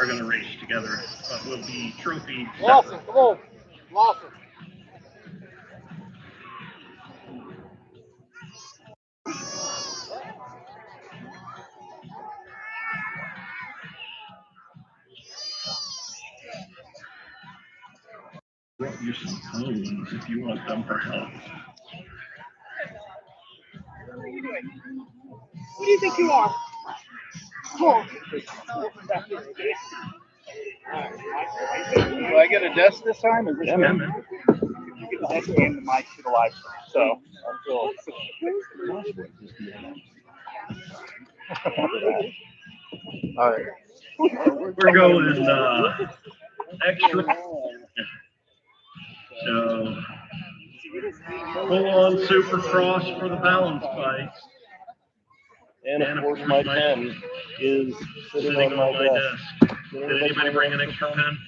are going to race together, but will be trophy. Lawson, come on. Lawson. Brought you some cones if you want them for help. Who do you think you are? Cool. Do I get a desk this time? Is this Yeah, man. You get the desk and the mic to the live stream. So all right. We're going extra. So full on Supercross for the balance bikes. And of course, my pen is sitting on my desk. Did anybody bring an extra pen?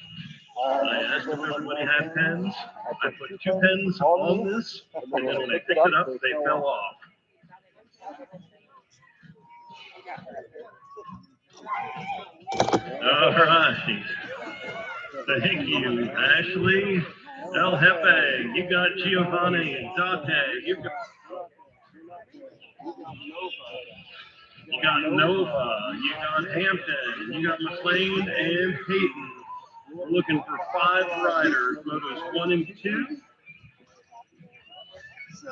I asked if everybody had pens. I put 2 pens on this, and then when I picked it up, they fell off. All right. Thank you, Ashley. El Jefe, you got Giovanni, Date, you got Nova, you got Hampton, you got McLean and Peyton. We're looking for 5 riders, motos 1 and 2. So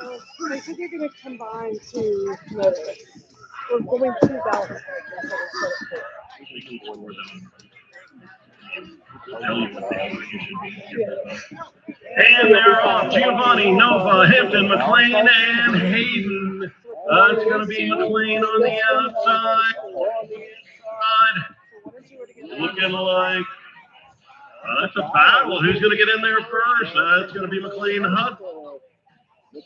I think you're going to combine 2 motos. We're going 2 balance bikes. We can score them. I'll tell you what they should be. And they're off. Giovanni, Nova, Hampton, McLean, and Hayden. It's going to be McLean on the outside. Looking like that's a battle. Who's going to get in there first? That's going to be McLean Hutt.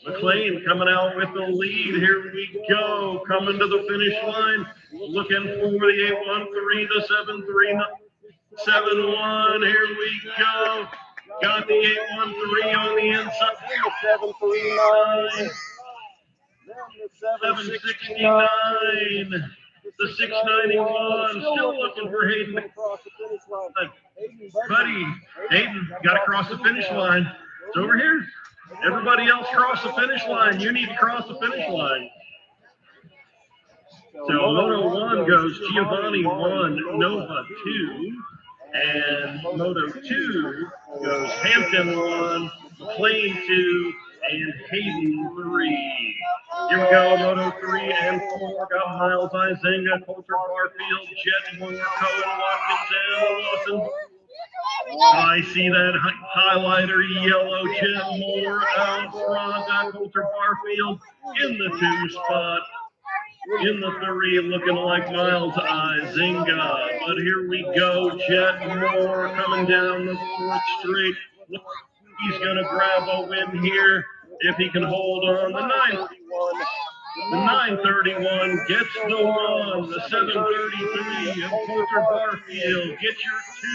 McLean coming out with the lead. Here we go. Coming to the finish line. Looking for the 813, the 731. Here we go. Got the 813 on the inside. The 739. 769. The 691. Still looking for Hayden. Buddy, Hayden got to cross the finish line. It's over here. Everybody else cross the finish line. You need to cross the finish line. So Moto 1 goes Giovanni 1, Nova 2. And Moto 2 goes Hampton 1, McLean 2, and Hayden 3. Here we go, Moto 3 and 4. Got Miles Izinga, Coulter Barfield, Jet Moore, Cohen, Watkins, and Lawson. I see that highlighter yellow Jet Moore out front. Got Coulter Barfield in the 2 spot. In the 3, looking like Miles Izinga. But here we go, Jet Moore coming down the 4th straight. He's going to grab a win here if he can hold on. The 931 gets the 1. The 733 of Coulter Barfield gets your 2.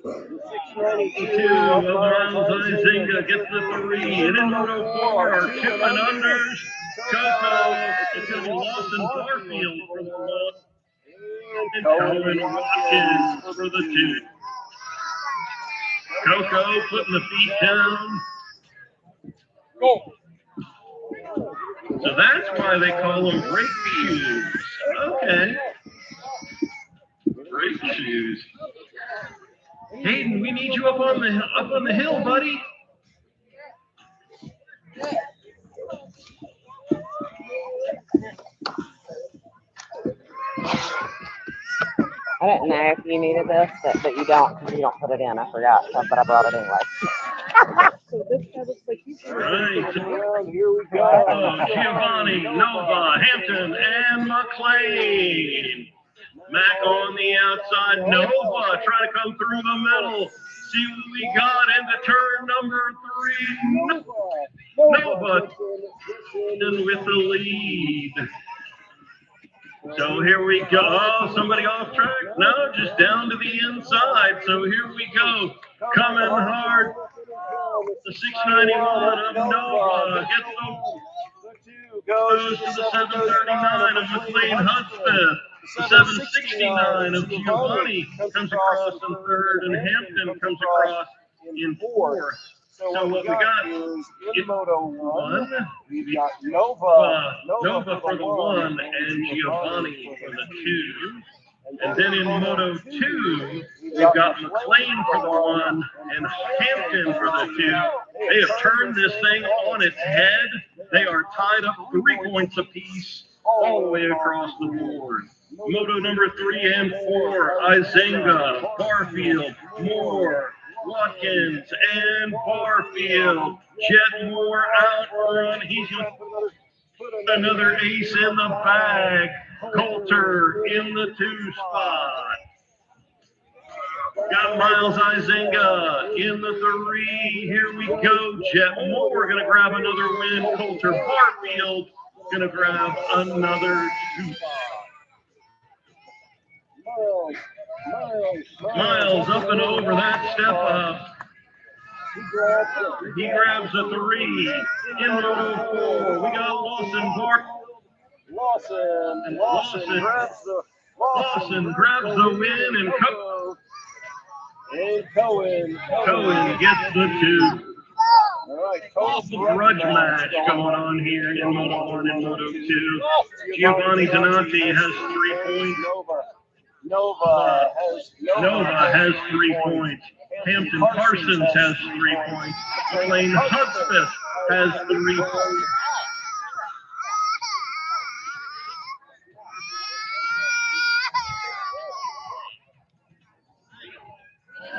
692 of Miles Izinga gets the 3. And in Moto 4 are 2 and unders. Coco, it's going to be Lawson Barfield for the 1. And Cohen Watkins for the 2. Coco putting the feet down. Go. So that's why they call them brake shoes. Okay. Brake shoes. Hayden, we need you up on the hill, buddy. I didn't know if you needed this, but you don't because you don't put it in. I forgot, but I brought it anyway. So this guy looks like he's Right. Here we go. Giovanni, Nova, Hampton, and McLean. Mac on the outside. Nova trying to come through the middle. See what we got into turn number 3. Nova with the lead. So here we go. Oh, somebody off track? No, just down to the inside. So here we go. Coming hard. The 691 of Nova gets the goes to the 739 of McLean Hudspeth. The 769 of Giovanni comes across in third, and Hampton comes across in fourth. So what we got is in Moto 1, we've got Nova for the 1 and Giovanni for the 2. And then in Moto 2, we've got McLean for the 1 and Hampton for the 2. They have turned this thing on its head. They are tied up 3 points apiece all the way across the board. Moto number 3 and 4, Izenga, Barfield, Moore, Watkins, and Barfield. Jet Moore out front. He's going to put another ace in the bag. Coulter in the 2 spot. Got Miles Izenga in the 3. Here we go. Jet Moore going to grab another win. Coulter Barfield going to grab another 2 spot. Miles up and over that step up. He grabs a 3. In Moto 4, we got Lawson Lawson grabs the win, and Cohen gets the 2. Awful grudge match going on here in Moto 1 and Moto 2. Giovanni Donati has 3 points. Nova has 3 points. Hampton Parsons has 3 points. McLean Hudspeth has 3 points.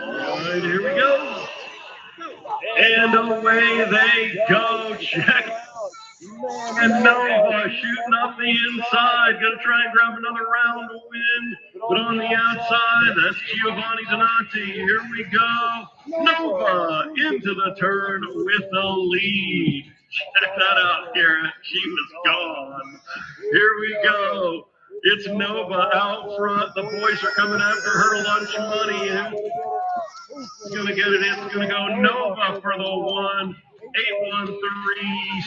All right, here we go. And away they go. Check. And Nova shooting up the inside. Going to try and grab another round to win. But on the outside, that's Giovanni Donati. Here we go. Nova into the turn with the lead. Check that out, Garrett. She was gone. Here we go. It's Nova out front. The boys are coming after her lunch money. Who's going to get it? It's going to go Nova for the 1.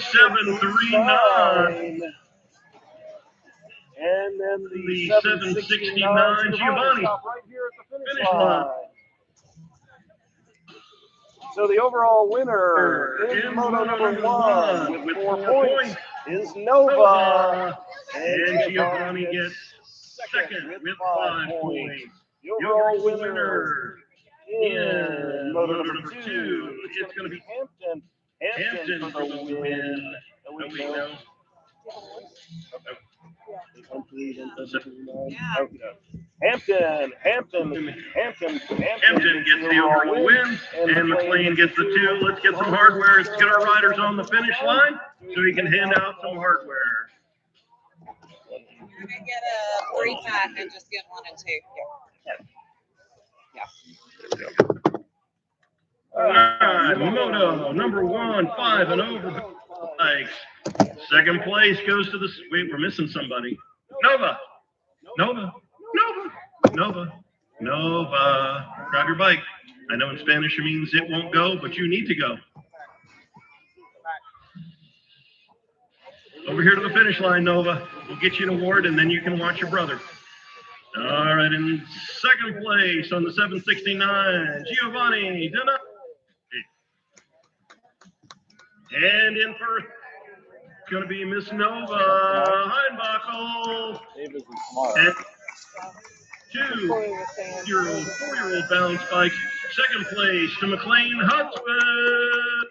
813-739. And then The 769 Giovanni. Finish line. So the overall winner in Moto number 1 with 4 points is Nova. And Giovanni gets second with 5 points. The overall winner in Moto number 2, it's going to be Hampton for the win. Hampton gets the overall win, and McLean gets the 2. Let's get some hardware. Let's get our riders on the finish line so we can hand out some hardware. You're gonna get a 3-pack and just get 1 and 2. Yeah. All right, Moto number 1, 5 and over bikes. Second place goes to the. Wait, we're missing somebody. Nova. Grab your bike. I know in Spanish it means it won't go, but you need to go. Over here to the finish line, Nova. We'll get you an award, and then you can watch your brother. All right, in second place on the 769, Giovanni Donati. And in first, it's going to be Miss Nova Heinbachel. And 4-year-old balance bikes. Second place to McLean Hudspeth.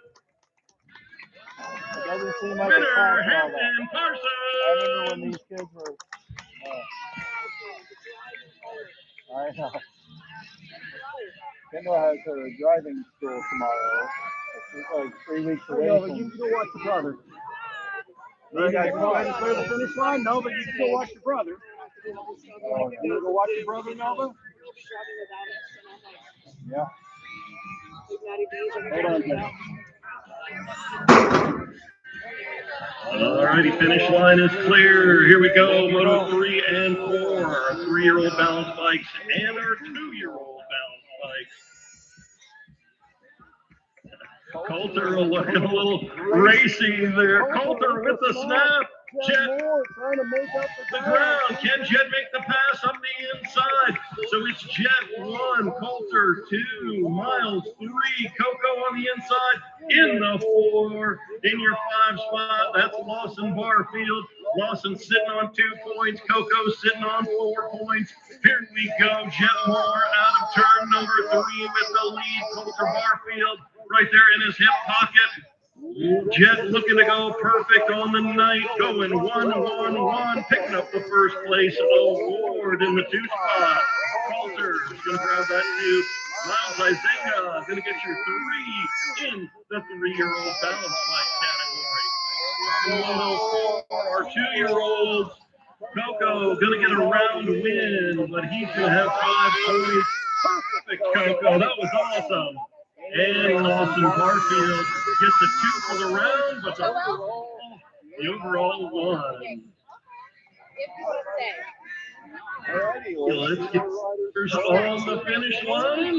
It doesn't seem like Winner, Hampton Parsons. I remember when these kids were. I know. Kendall has her driving school tomorrow. It's like 3 weeks away. No, but you can go watch your brother. You guys go ahead and clear the finish line? No, but you can go watch your brother. You want to go watch your brother, Nova? Yeah. Hold on, Jen. Alrighty, finish line is clear. Here we go. Moto 3 and 4. Our 3-year-old balance bikes and our 2-year-old balance bikes. Coulter looking a little racy there. Coulter with the snap. Jet the ground. Can Jet make the pass? 2, Miles 3, Coco on the inside, in the 4, in your 5 spot, that's Lawson Barfield. Lawson sitting on 2 points, Coco sitting on 4 points. Here we go, Jet Moore out of turn number 3 with the lead. Coulter Barfield right there in his hip pocket. Jet looking to go perfect on the night, going 1-1-1, picking up the first place award in the 2 spot. Coulter is going to grab that 2. Miles Izinga going to get your 3 in the 3-year-old balance bike category. Our 2-year-olds, Coco going to get a round win, but he's going to have 5 points. Perfect, Coco. That was awesome. And Lawson Barfield gets a 2 for the round, but the overall 1. Let's get on the finish line.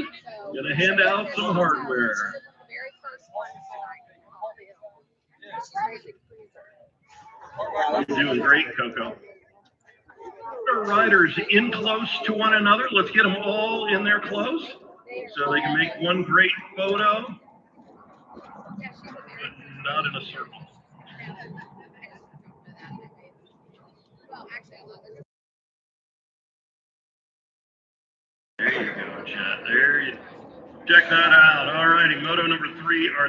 Gonna hand out some hardware. You're doing great, Coco. Our riders in close to one another. Let's get them all in there close so they can make one great photo, but not in a circle. There you go, Chad. There you check that out. All righty, moto number 3, our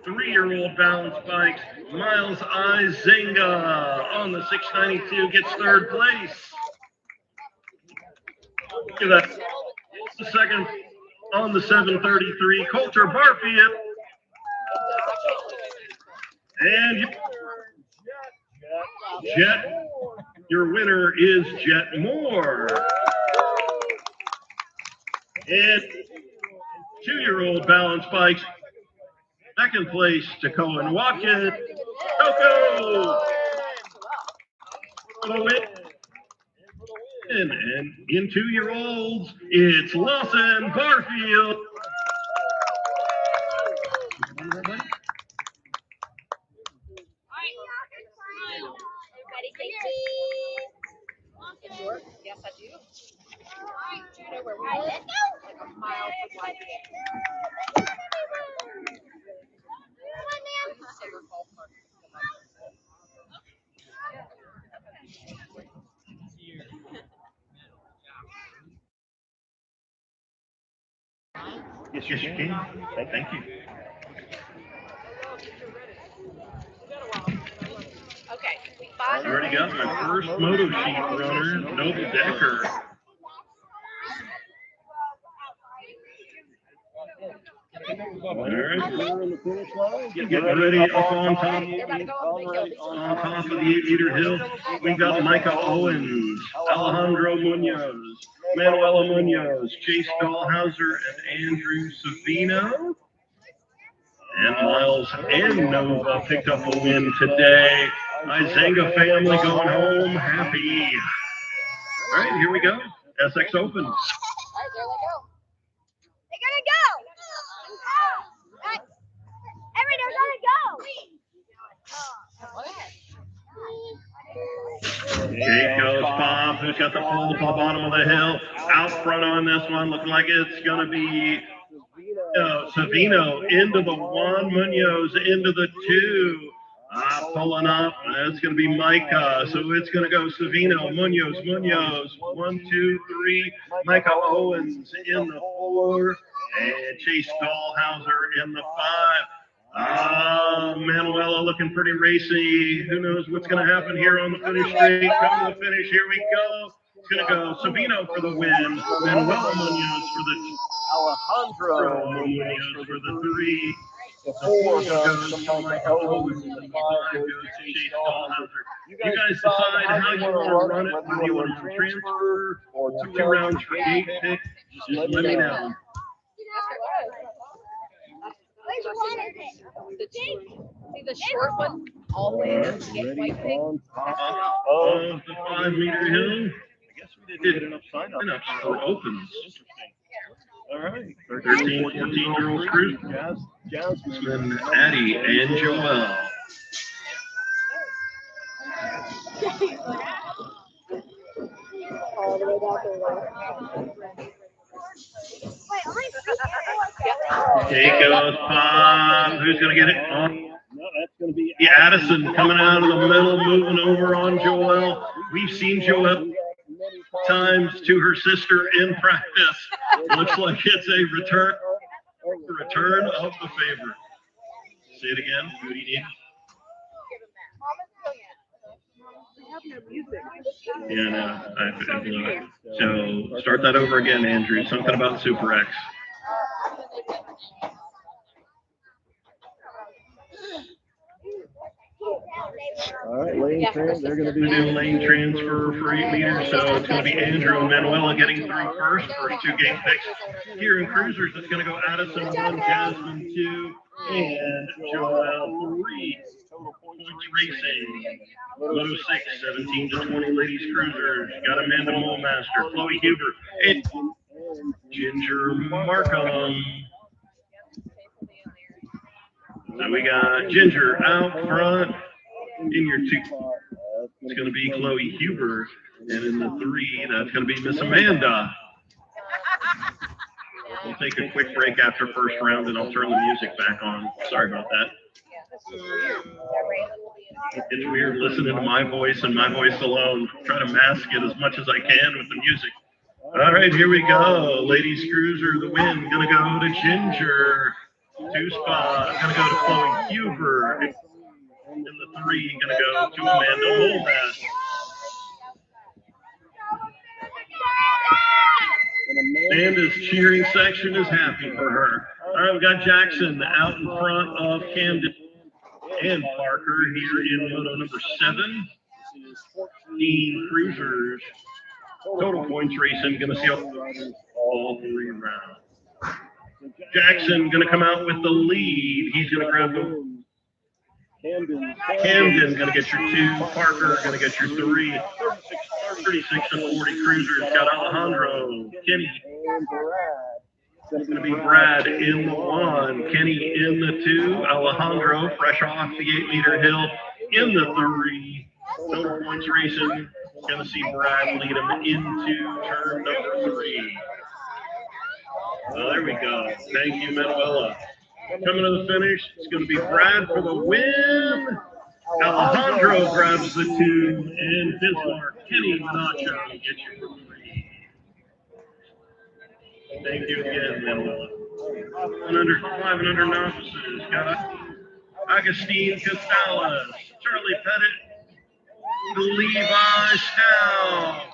3-year-old balance bikes. Miles Izinga on the 692 gets 3rd place. Give that the 2nd on the 733. Coulter Barfield. And Jet, your winner is Jet Moore. And 2-year-old balance bikes. 2nd place to Cohen Watkins. Coco for the win. And in 2-year-olds, it's Lawson Barfield. Yes, I do. Do you know where we live? Like a mile from White. Yes, you can. Thank you. Okay. I already got my first moto sheet runner, Noble Decker. All right. Getting ready up on top of the 8-meter hill. We got Micah Owens, Alejandro Munoz, Manuela Munoz, Chase Dahlhauser, and Andrew Savino. And Miles and Nova picked up a win today. Izinga family going home happy. All right, here we go. SX Open. All right, there they go. They're gonna go. Everybody's gonna go. Here goes Bob, who's got the pole to the bottom of the hill. Out front on this one, looking like it's going to be Savino into the 1, Munoz into the 2. Pulling up, it's going to be Micah, so it's going to go Savino, Munoz, 1, 2, 3. Micah Owens in the 4, and Chase Dahlhauser in the 5. Manuela looking pretty racy. Who knows what's going to happen here on the finish straight? Come to the finish. Here we go. It's going to go Savino for the win. Manuela Munoz for the Alejandro Munoz for the 3. The 4 goes goes to to Mike Owens, Owens, and the and 5 the 5 goes goes to to Chase Chase Dahlhauser. Dahlhauser. You You guys decide how you want to run it, whether you want to transfer or 2 rounds for gate pick. Just let me know. See the short one all the way to the white thing? Of the 5-meter hill. I guess we didn't get enough sign-ups for opens. All right. 13, 14-year-old crew. Jasmine, Addie, and Joelle. All the way down there. Take goes Bob. Who's going to get it? No, that's going to be Addison coming out of the middle, moving over on Joelle. We've seen Joelle times to her sister in practice. Looks like it's a return of the favor. Say it again. What do you need? Yeah, no, I blew it. So start that over again, Andrew. Something about Super X. all right, lane trans. They're going to be New lane transfer for 8 meters, so it's going to be Andrew and Manuela getting through first. First two game picks here in cruisers. It's going to go Addison 1, Jasmine 2, and Joelle 3. Points racing. Moto 6, 17 to 20 ladies cruisers. Got Amanda Molmaster, Chloe Huber, and Ginger Markham. So we got Ginger out front in your 2. It's going to be Chloe Huber. And in the 3, that's going to be Miss Amanda. We'll take a quick break after first round, and I'll turn the music back on. Sorry about that. It's weird listening to my voice and my voice alone. Try to mask it as much as I can with the music. All right, here we go. Ladies cruiser, the win. Going to go to Ginger. 2 spot. Going to go to Chloe Huber. In the 3, going to go to Amanda Molmaster. Amanda's cheering section is happy for her. All right, we've got Jackson out in front of Camden and Parker here in moto number 7. 14 cruisers. Total points racing, going to see all 3 rounds. Jackson going to come out with the lead. He's going to grab the Camden going to get your 2. Parker going to get your 3. 36 to 40 cruisers. Got Alejandro, Kenny. It's going to be Brad in the 1, Kenny in the 2, Alejandro fresh off the 8-meter hill in the 3. Total points racing. Going to see Brad lead him into turn number 3. Well, there we go. Thank you, Manuela. Coming to the finish, it's going to be Brad for the win. Alejandro grabs the 2, and Bismarck, Kenny Nacho gets you for 3. Thank you again, Manuela. 500 novices. Got Agustin Costales, Charlie Pettit, Levi Stout.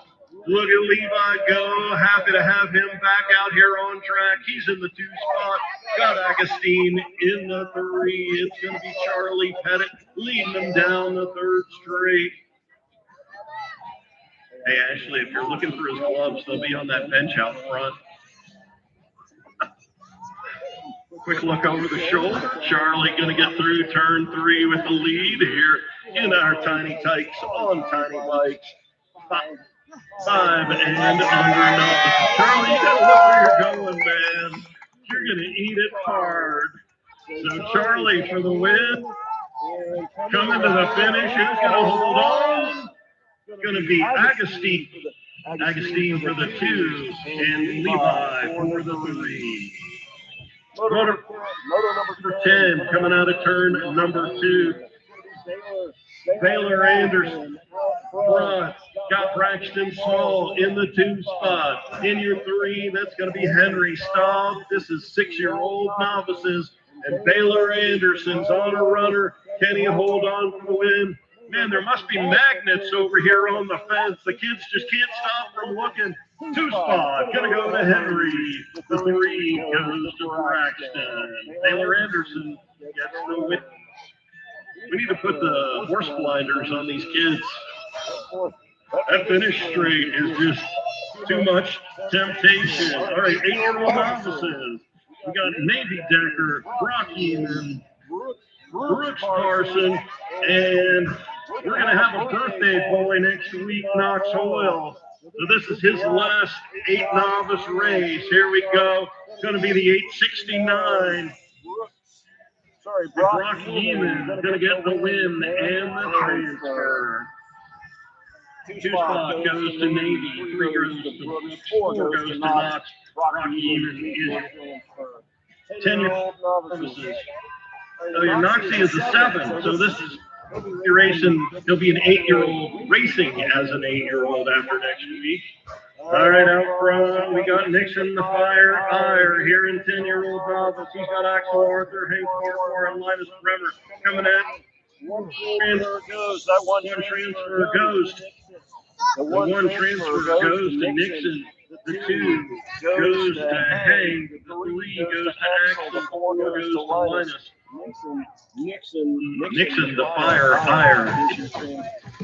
Look at Levi go. Happy to have him back out here on track. He's in the 2 spot. Got Agustin in the 3. It's going to be Charlie Pettit leading them down the 3rd straight. Hey, Ashley, if you're looking for his gloves, they'll be on that bench out front. Quick look over the shoulder. Charlie going to get through turn 3 with the lead here in our Tiny Tykes on Tiny Bikes. 5 and under novices. Charlie, you gotta look where you're going, man. You're gonna eat it hard. So Charlie for the win. Coming to the finish. Who's gonna hold on? It's gonna be Agustin. Agustin for the 2 and Levi for the 3. Motor number 10 coming out of turn number 2. Baylor Anderson front. Got Braxton Small in the 2 spot. In your 3, that's going to be Henry Staub. This is 6-year-old novices. And Baylor Anderson's on a runner. Can he hold on for the win? Man, there must be magnets over here on the fence. The kids just can't stop from looking. 2 spot. Going to go to Henry. The 3 goes to Braxton. Baylor Anderson gets the win. We need to put the horse blinders on these kids. That finish straight is just too much temptation. All right, 8-year-old novices. We got Navy Decker, Brock Eamon, Brooks Carson, and we're going to have a birthday boy next week, Knox Hoyle. So this is his last 8 novice race. Here we go. It's going to be the 869. Brock Eamon going to get the win and the transfer. 2 spot goes to Navy, 3 goes to Brooks, 4 goes to Knox. Rocky is 10-year-old novices. So your Noxie is a 7, so this is, you're racing, he'll be an 8-year-old racing as an 8-year-old after next week. All right, out front, we got Nixon the Fire Ire here in 10-year-old novice. He's got Axel Arthur, Hank Farquhar, and Linus Bremer coming at. One transfer goes. That one transfer goes. The one transfer goes to Nixon. The 2 goes to Hank. The 3 goes to Axel. The 4 goes to Linus. Nixon the Fire Ire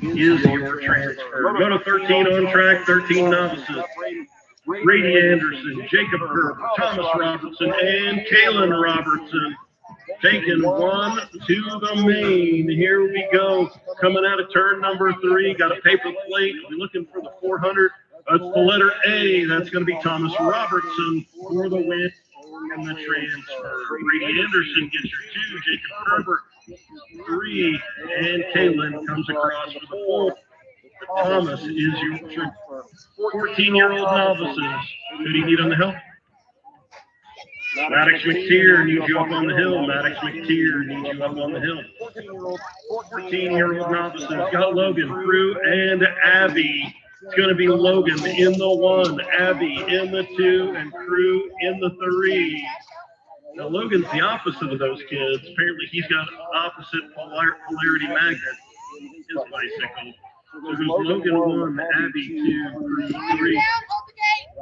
is your transfer. Moto 13 on track, 13 novices. Brady Anderson, Jacob Kirk, Thomas Robertson, and Kalen Robertson. Taking 1 to the main. Here we go. Coming out of turn number 3. Got a paper plate. We're looking for the 400. That's the letter A. That's going to be Thomas Robertson for the win and the transfer. Brady Anderson gets your 2. Jacob Herbert 3. And Kalen comes across for the 4. Thomas is your transfer. 14-year-old novices. Who do you need on the hill? Maddox McTeer needs you up on the hill. Maddox McTeer needs you up on the hill. 14-year-old novices. Got Logan, Prue, and Abby. It's going to be Logan in the 1, Abby in the 2, and Prue in the 3. Now, Logan's the opposite of those kids. Apparently, he's got opposite polarity magnet in his bicycle. So there's Logan 1, Abby 2, Prue 3.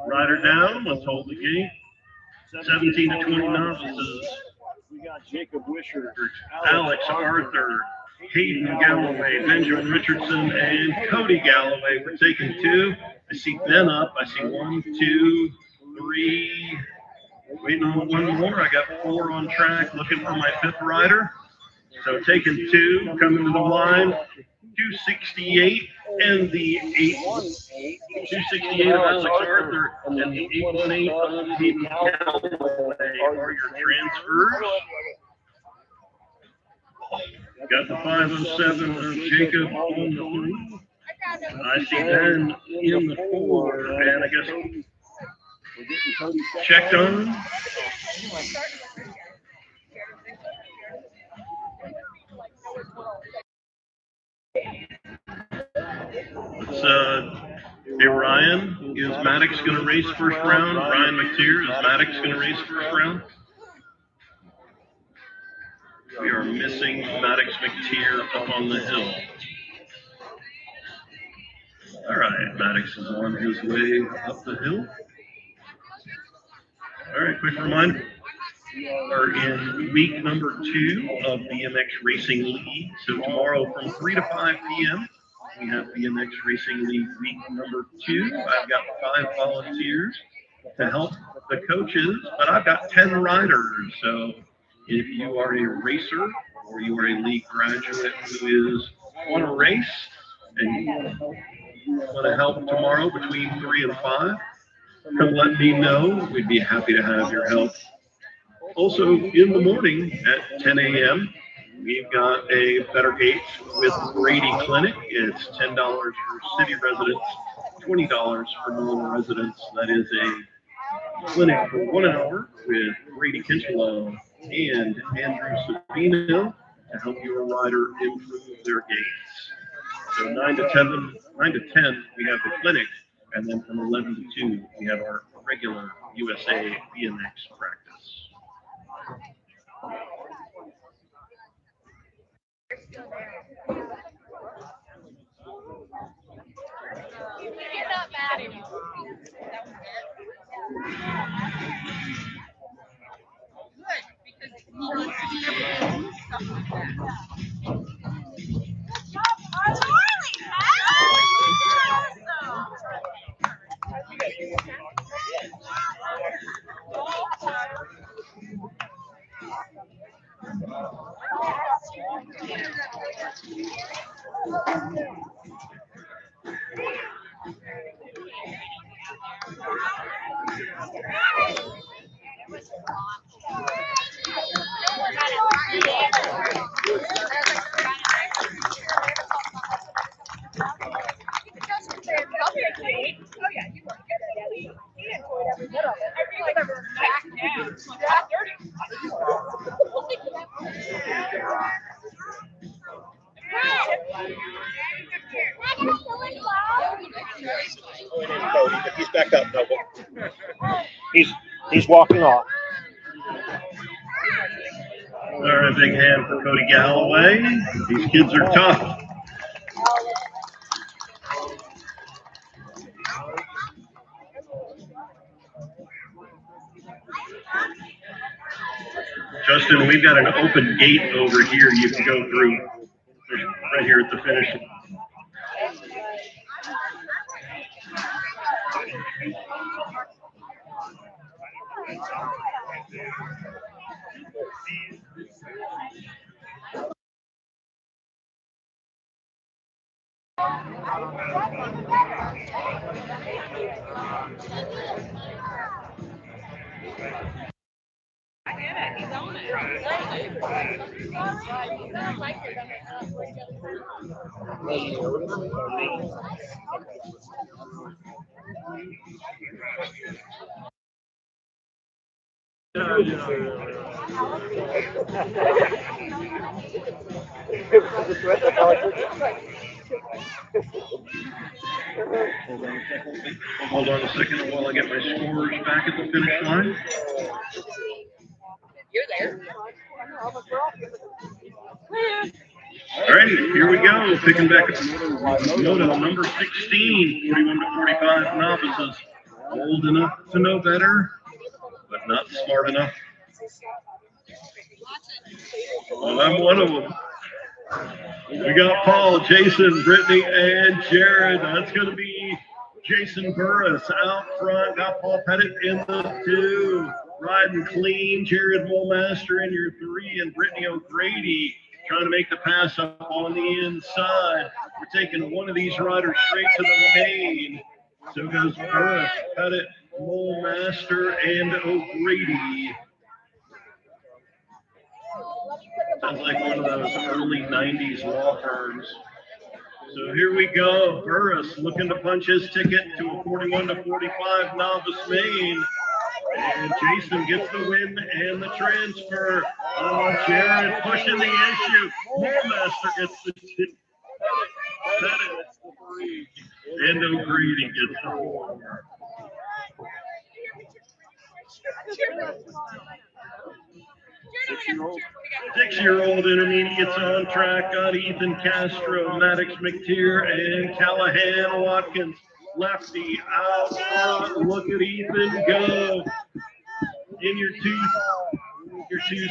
Rider down. Let's hold the gate. 17 to 20 novices. We got Jacob Wisher, Alex Arthur, Hayden Galloway, Benjamin Richardson, and Cody Galloway. We're taking 2. I see Ben up. I see 1, 2, 3. Waiting on 1 more. I got 4 on track. Looking for my 5th rider. So taking 2. Coming to the line. 268 and the 818. 268 of Alex Arthur and the 818 of Hayden Galloway are your transfers. Got the 507 of Jacob on the 3. I see Ben in the 4, and I guess checked on. Hey, Ryan, is Maddox going to race first round? Ryan McTeer, is Maddox going to race first round? We are missing Maddox McTeer up on the hill. All right, Maddox is on his way up the hill. All right, quick reminder. We are in week number 2 of BMX Racing League. So tomorrow from 3 to 5 p.m., we have BMX Racing League week number 2. I've got 5 volunteers to help the coaches, but I've got 10 riders. So if you are a racer or you are a league graduate who is on a race and you want to help tomorrow between 3 and 5, come let me know. We'd be happy to have your help. Also, in the morning at 10 a.m., we've got a Better Gates with Brady Clinic. It's $10 for city residents, $20 for non-residents. That is a clinic for 1 hour with Brady Kinchelow and Andrew Savino to help your rider improve their gates. So 9 to 10, we have the clinic, and then from 11 to 2, we have our regular USA BMX practice. You're not mad anymore. Good, because he needs to be able to do stuff like that. Cody, but he's back up, Noble. He's walking off. All right, big hand for Cody Galloway. These kids are tough. Justin, we've got an open gate over here you can go through right here at the finish. Hold on a second while I get my scores back at the finish line. You're there. All righty, here we go. Picking back up moto number 16, 41 to 45 novices. Old enough to know better, but not smart enough. Well, I'm one of them. We got Paul, Jason, Brittany, and Jared. That's going to be Jason Burris out front. Got Paul Pettit in the 2. Riding clean. Jared Woolmaster in your 3. And Brittany O'Grady trying to make the pass up on the inside. We're taking one of these riders straight to the main. So goes Burris, Pettit, Woolmaster, and O'Grady. Sounds like one of those early 90s law firms. So here we go. Burris looking to punch his ticket to a 41 to 45 novice main. And Jason gets the win and the transfer. Oh, Jared pushing the issue. Woolmaster gets the 2. And O'Grady gets the 4. 6-year-old intermediates on track. Got Ethan Castro, Maddox McTeer, and Callahan Watkins. Lefty out front. Look at Ethan go in your two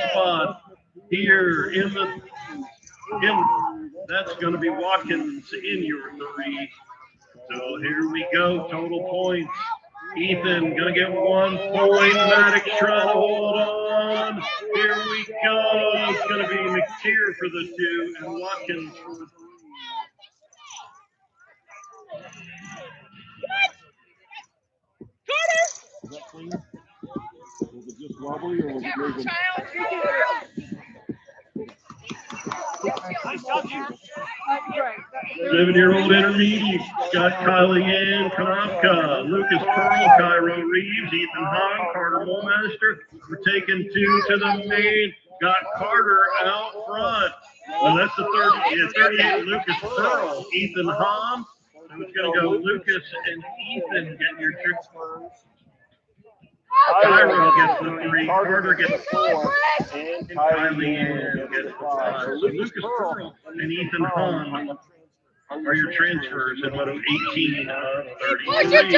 spot here that's going to be Watkins in your 3. So here we go. Total points. Ethan gonna get 1 point. Maddox trying to hold on. Here we go. It's gonna be McTeer for the 2 and Watkins for the 3. Is that clean? Was it just wobbly or was it moving? 7-year-old intermediate got Kylie Ann Konopka, Lucas Pearl, Cairo Reeves, Ethan Hahn, Carter Woolmaster. We're taking 2 to the main. Got Carter out front. Well, that's the 38 Lucas Pearl, Ethan Hahn. So it's going to go Lucas and Ethan getting your tricks. Cairo gets the 3, Carter gets 4, and Kylie Ann gets the 5. So Lucas Pearl and Ethan Hahn are your transfers in moto 18 of 33.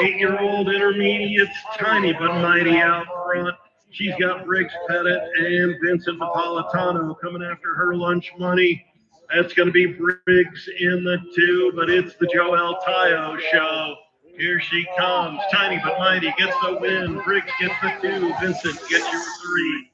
8-year-old intermediates, tiny but mighty out front. She's got Briggs Pettit and Vincent Napolitano coming after her lunch money. That's going to be Briggs in the 2, but it's the Joel Tayo show. Here she comes, tiny but mighty, gets the win. Briggs gets the 2, Vincent gets your 3.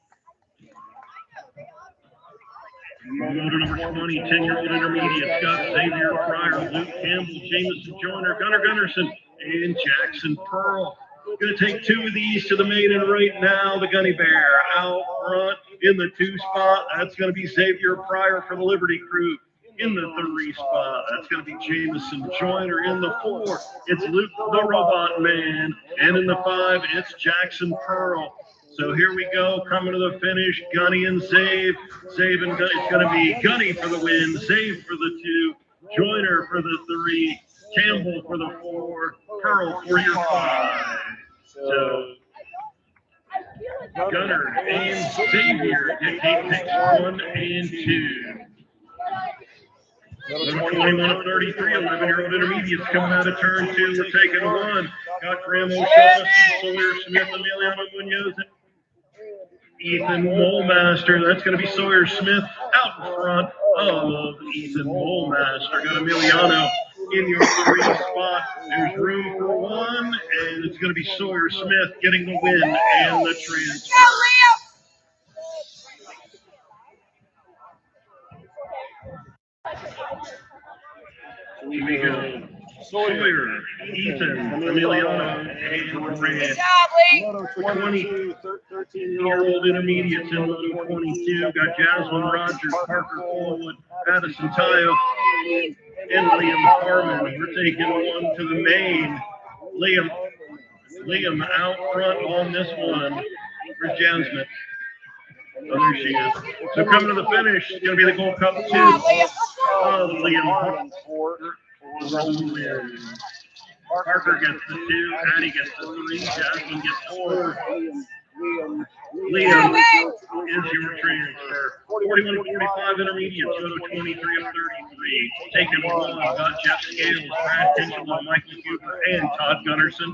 Moto number 20, 10-year-old intermediate, Scott Xavier Fryer, Luke Campbell, Jameson Joyner, Gunnar Gunnarsson, and Jackson Pearl. Going to take 2 of these to the maiden right now. The Gunny Bear out front in the 2 spot. That's going to be Xavier Pryor for the Liberty Crew. In the 3 spot, that's going to be Jameson Joyner. In the 4, it's Luke the Robot Man. And in the 5, it's Jackson Pearl. So here we go, coming to the finish, Gunny and Zave. Zave and it's going to be Gunny for the win, Zave for the 2, Joyner for the 3, Campbell for the 4, Pearl for your 5. So Gunner and Xavier get gate picks 1 and 2. Number 21 of 33, 11-year-old intermediates coming out of turn 2. We're taking 1. Got Graham O'Shaughnessy, Sawyer Smith, Emiliano Munoz, Ethan Molemaster. That's going to be Sawyer Smith out in front of Ethan Molemaster. Got Emiliano in your 3 spot. There's room for 1, and it's going to be Sawyer Smith getting the win and the transfer. Here we go. Sawyer, Ethan, Emiliano, and Grant. For 20-year-old intermediates in Moto 22, got Jasmine Rogers, Parker Fullwood, Addison Tayo, and Liam Harmon. We're taking 1 to the main. Liam out front on this one for Jasmine. Oh, there she is. So coming to the finish, it's going to be the Gold Cup 2 of Liam Harmon. Parker gets the 2, Addie gets the 3, Jasmine gets 4. Liam is your transfer. 41-45 intermediates, Moto 23 of 33. Taking 1, got Jeff Scales, Brad Kinchela, Michael Huber, and Todd Gunnarsson.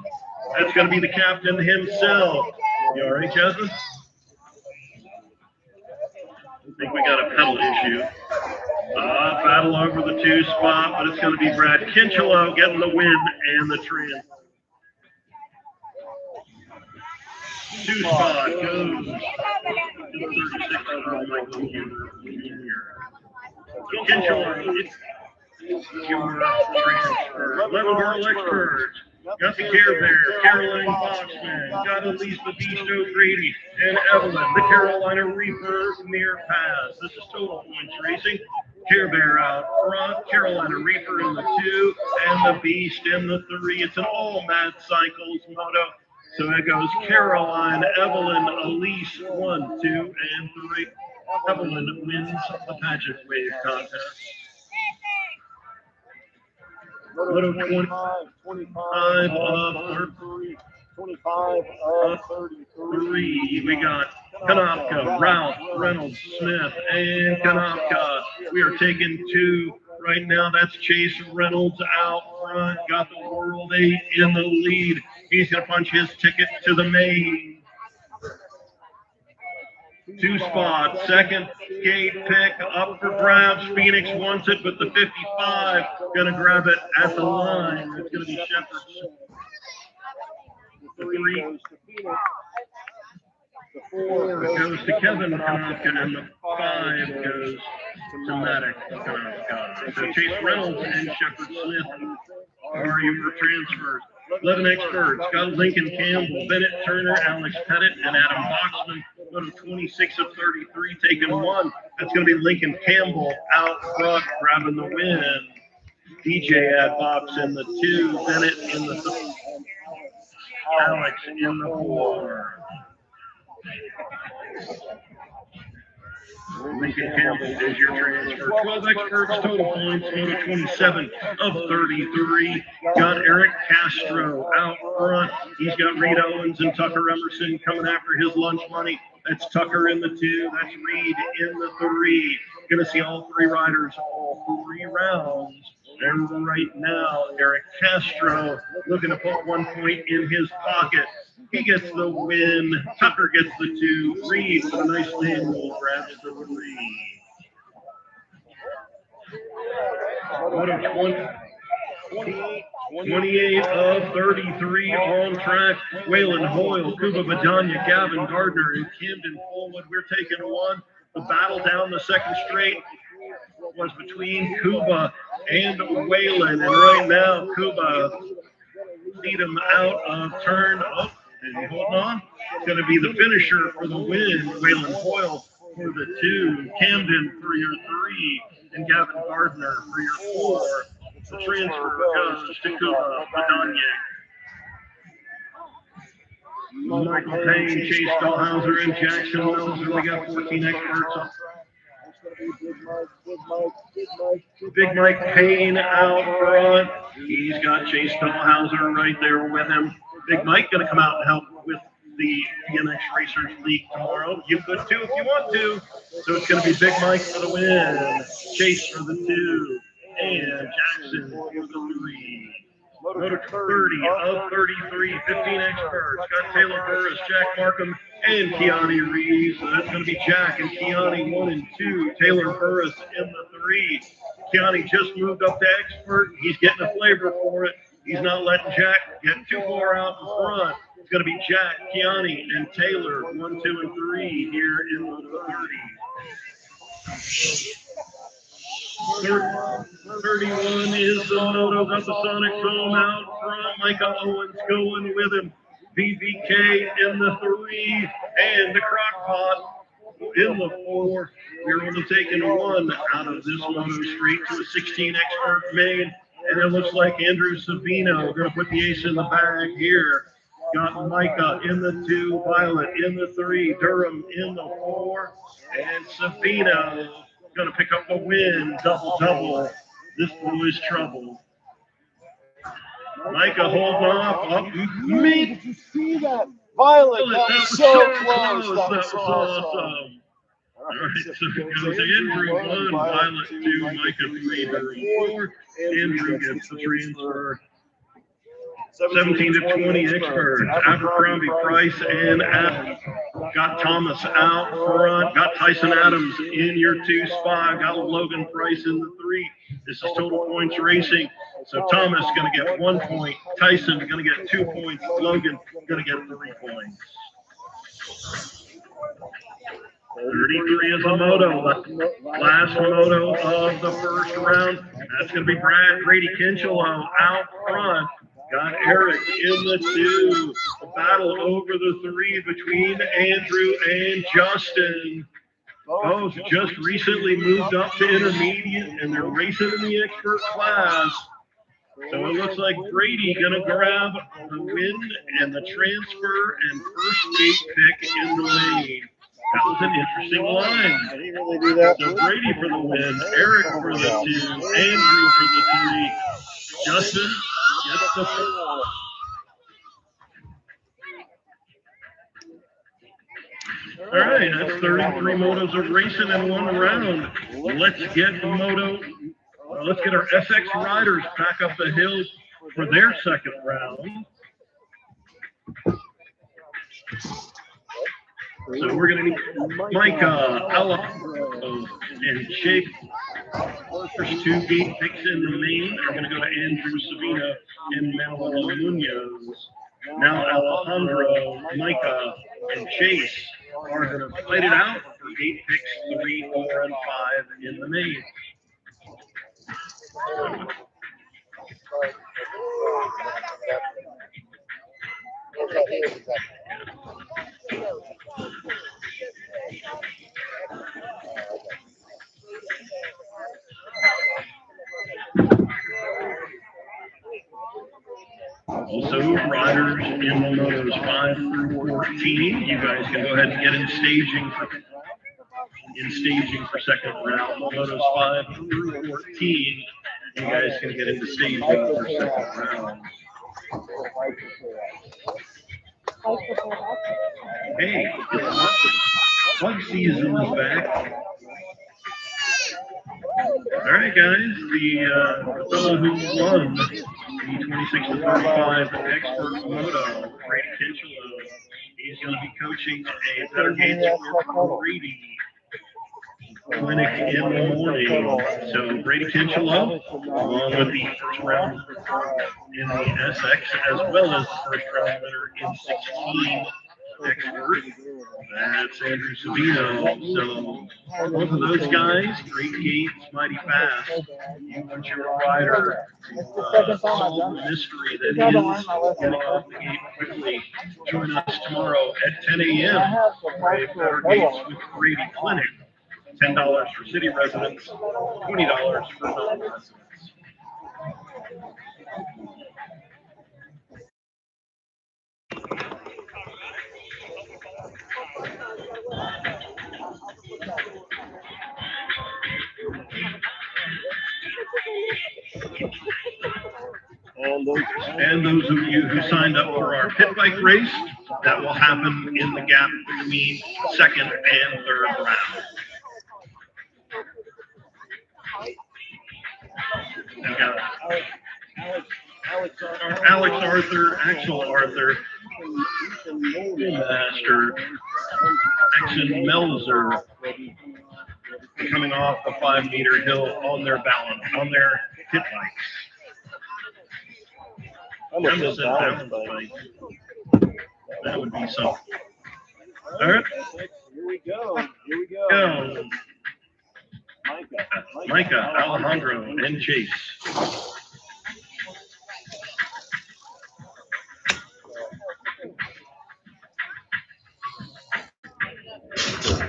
That's going to be the captain himself. You all right, Jasmine? I think we got a pedal issue. Battle over the 2 spot, but it's going to be Brad Kinchela getting the win and the transfer. 2 spot goes to 36-year-old Michael Huber Jr. Kinchela is your transfer. 11 girl experts. Got the Care Bear, Caroline Boxman, got Elise the Beast O'Grady, and Evelyn, the Carolina Reaper near pass. This is total points racing. Care Bear out front, Carolina Reaper in the 2, and the Beast in the 3. It's an all Mad Cycles moto. So it goes Caroline, Evelyn, Elise, 1, 2, and 3. Evelyn wins the pageant wave contest. Moto 25 of 33. We got Kanopka, Ralph, Reynolds, Smith, and Kanopka. We are taking 2 right now. That's Chase Reynolds out front. Got the World 8 in the lead. He's going to punch his ticket to the main. 2 spots, second gate pick up for grabs. Phoenix wants it, but the 55 going to grab it at the line. It's going to be Shepherd's. The 3 goes to Kevin Kanopka, and the 5 goes to Maddox Kanopka. So Chase Reynolds and Shepard Smith are your transfers. 11 experts, got Lincoln Campbell, Bennett Turner, Alex Pettit, and Adam Boxman. Go to 26 of 33, taking 1. That's going to be Lincoln Campbell out front, grabbing the win. DJ Adbox in the 2, Bennett in the 3, Alex in the 4. Lincoln Campbell is your transfer. 12 experts, total points, Moto 27 of 33. Got Eric Castro out front. He's got Reed Owens and Tucker Emerson coming after his lunch money. That's Tucker in the 2. That's Reed in the 3. Going to see all 3 riders all 3 rounds. And right now, Eric Castro looking to put 1 point in his pocket. He gets the win. Tucker gets the 2. Reed with a nice manual grabs the 3. Moto 28 of 33 on track. Waylon Hoyle, Kuba Badania, Gavin Gardner, and Camden Fullwood. We're taking 1. The battle down the second straight was between Kuba and Waylon. And right now, Kuba lead him out of turn. Oh, and hold on. It's going to be the finisher for the win. Waylon Hoyle for the 2. Camden for your 3. And Gavin Gardner for your 4. The transfer goes to Kuba Badania. Michael Payne, Chase Dahlhauser, and Jackson Melzer. We got 14 experts up. Big Mike Payne out front. He's got Chase Dahlhauser right there with him. Big Mike going to come out and help with the BMX Racers League tomorrow. You could too if you want to. So it's going to be Big Mike for the win, Chase for the 2, and Jackson for the 3. Moto 30 of 33, 15 experts. Got Taylor Burris, Jack Markham, and Keani Reeves. So that's going to be Jack and Keani 1 and 2. Taylor Burris in the 3. Keani just moved up to expert. He's getting a flavor for it. He's not letting Jack get too far out in front. It's going to be Jack, Keani, and Taylor 1, 2, and 3 here in the 30. 31 is the Moto, got the Sonic Boom out front. Micah Owens going with him. BBK in the 3, and the Crockpot in the 4. We're only taking 1 out of this Moto straight to a 16 expert main. And it looks like Andrew Savino going to put the ace in the bag here. Got Micah in the 2, Violet in the 3, Durham in the 4, and Savino going to pick up the win, double. This boy's trouble. Micah holding off. Did you see that? Violet, that was so close. That was awesome. All right, so it goes Andrew 1, Violet 2, Micah 3, Durham 4. Andrew gets the transfer. 17 to 20 experts. Abercrombie, Price, and Adams. Got Thomas out front. Got Tyson Adams in your 2 spot. Got Logan Price in the 3. This is total points racing. So Thomas going to get 1 point. Tyson going to get 2 points. Logan going to get 3 points. 33 is a moto. Last moto of the first round. That's going to be Brady Kinchelow out front. Got Eric in the 2. A battle over the 3 between Andrew and Justin. Both just recently moved up to intermediate, and they're racing in the expert class. So it looks like Brady going to grab the win and the transfer and first gate pick in the lane. That was an interesting line. So Brady for the win, Eric for the 2, Andrew for the 3. Justin gets the 4. All right, that's 33 motos of racing in 1 round. Let's get let's get our SX riders back up the hill for their second round. So we're going to need Micah, Alejandro, and Jake. First 2 gate picks in the main are going to go to Andrew Savino and Manuel Munoz. Now Alejandro, Micah, and Chase are going to fight it out for gate picks 3, 4, and 5 in the main. Also, riders in the motos 5 through 14. You guys can go ahead and get in staging for second round. Motos 5 through 14. You guys can get into staging for second round. Hey, bug season is back. All right, guys. The fellow who won the 26 to 35 expert moto, Brady Kinchelow, he's going to be coaching a Better Gates for Brady clinic in the morning. So Brady Kinchelow, along with the first round in the SX, as well as the first round winner in 16 expert. That's Andrew Savino. So both of those guys, great gates, mighty fast. You want your rider to solve the mystery that is getting off the gate quickly. Join us tomorrow at 10 a.m. for a Better Gates with Brady Clinic. $10 for city residents, $20 for non-residents. And those of you who signed up for our pit bike race, that will happen in the gap between second and third round. We got Alex Arthur, Axel Arthur, Master, Axon Melzer, coming off the 5-meter hill on their balance, on their pit bikes. Balance bike. That would be something. All right. Here we go. Micah, Alejandro, and Chase.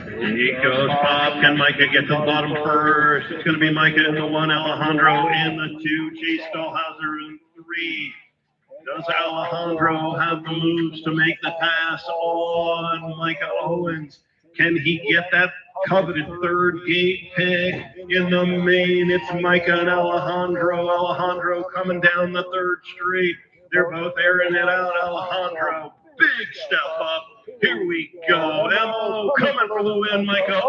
There he goes, Pop. Can Micah get to the bottom first? It's going to be Micah in the 1, Alejandro in the 2, Chase Stahlhauser in 3. Does Alejandro have the moves to make the pass on Micah Owens? Can he get that coveted third gate peg in the main? It's Micah and Alejandro. Alejandro coming down the third straight. They're both airing it out. Alejandro, big step up. Here we go. Mo coming for the win. Micah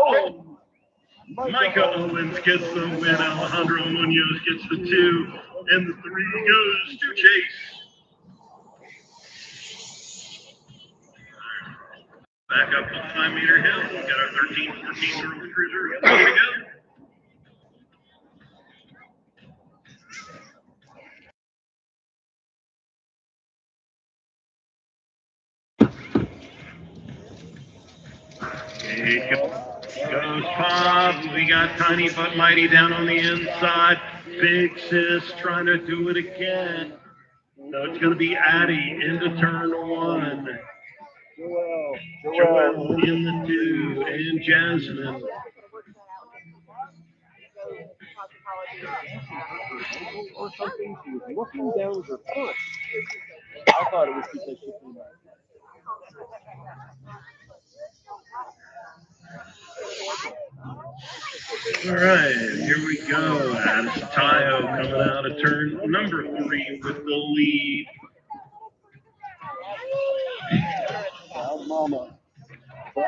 Owens gets the win. Alejandro Munoz gets the 2. And the 3 goes to Chase. Back up to the 5-meter hill. We've got our 13, 14-year-old cruiser ready to go. Here goes Pop. We got Tiny but Mighty down on the inside. Big Sis trying to do it again. So it's going to be Addie into turn 1. Joel in the 2, and Jasmine. Or something, she was looking down her front. I thought it was because she came out. All right, here we go. That's Tayo coming out of turn number 3 with the lead.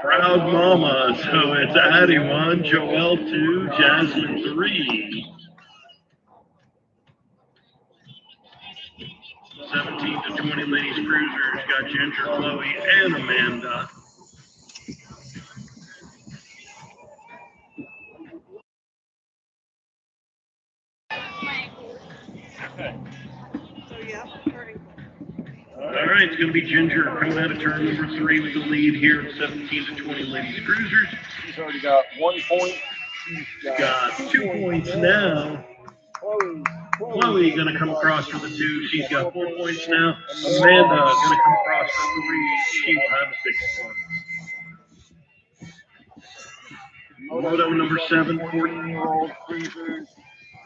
Proud Mama. So it's Addie 1, Joelle 2, Jasmine 3. 17 to 20 ladies cruisers got Ginger, Chloe, and Amanda. All right, it's going to be Ginger coming out of turn number 3 with the lead here at 17 to 20 ladies cruisers. She's already got 1 point. She's got 2 points now. Chloe going to come across for the 2. She's got 4 points now. Amanda going to come across for 3. She will have 6 points. Moto number 7, 14-year-old cruisers.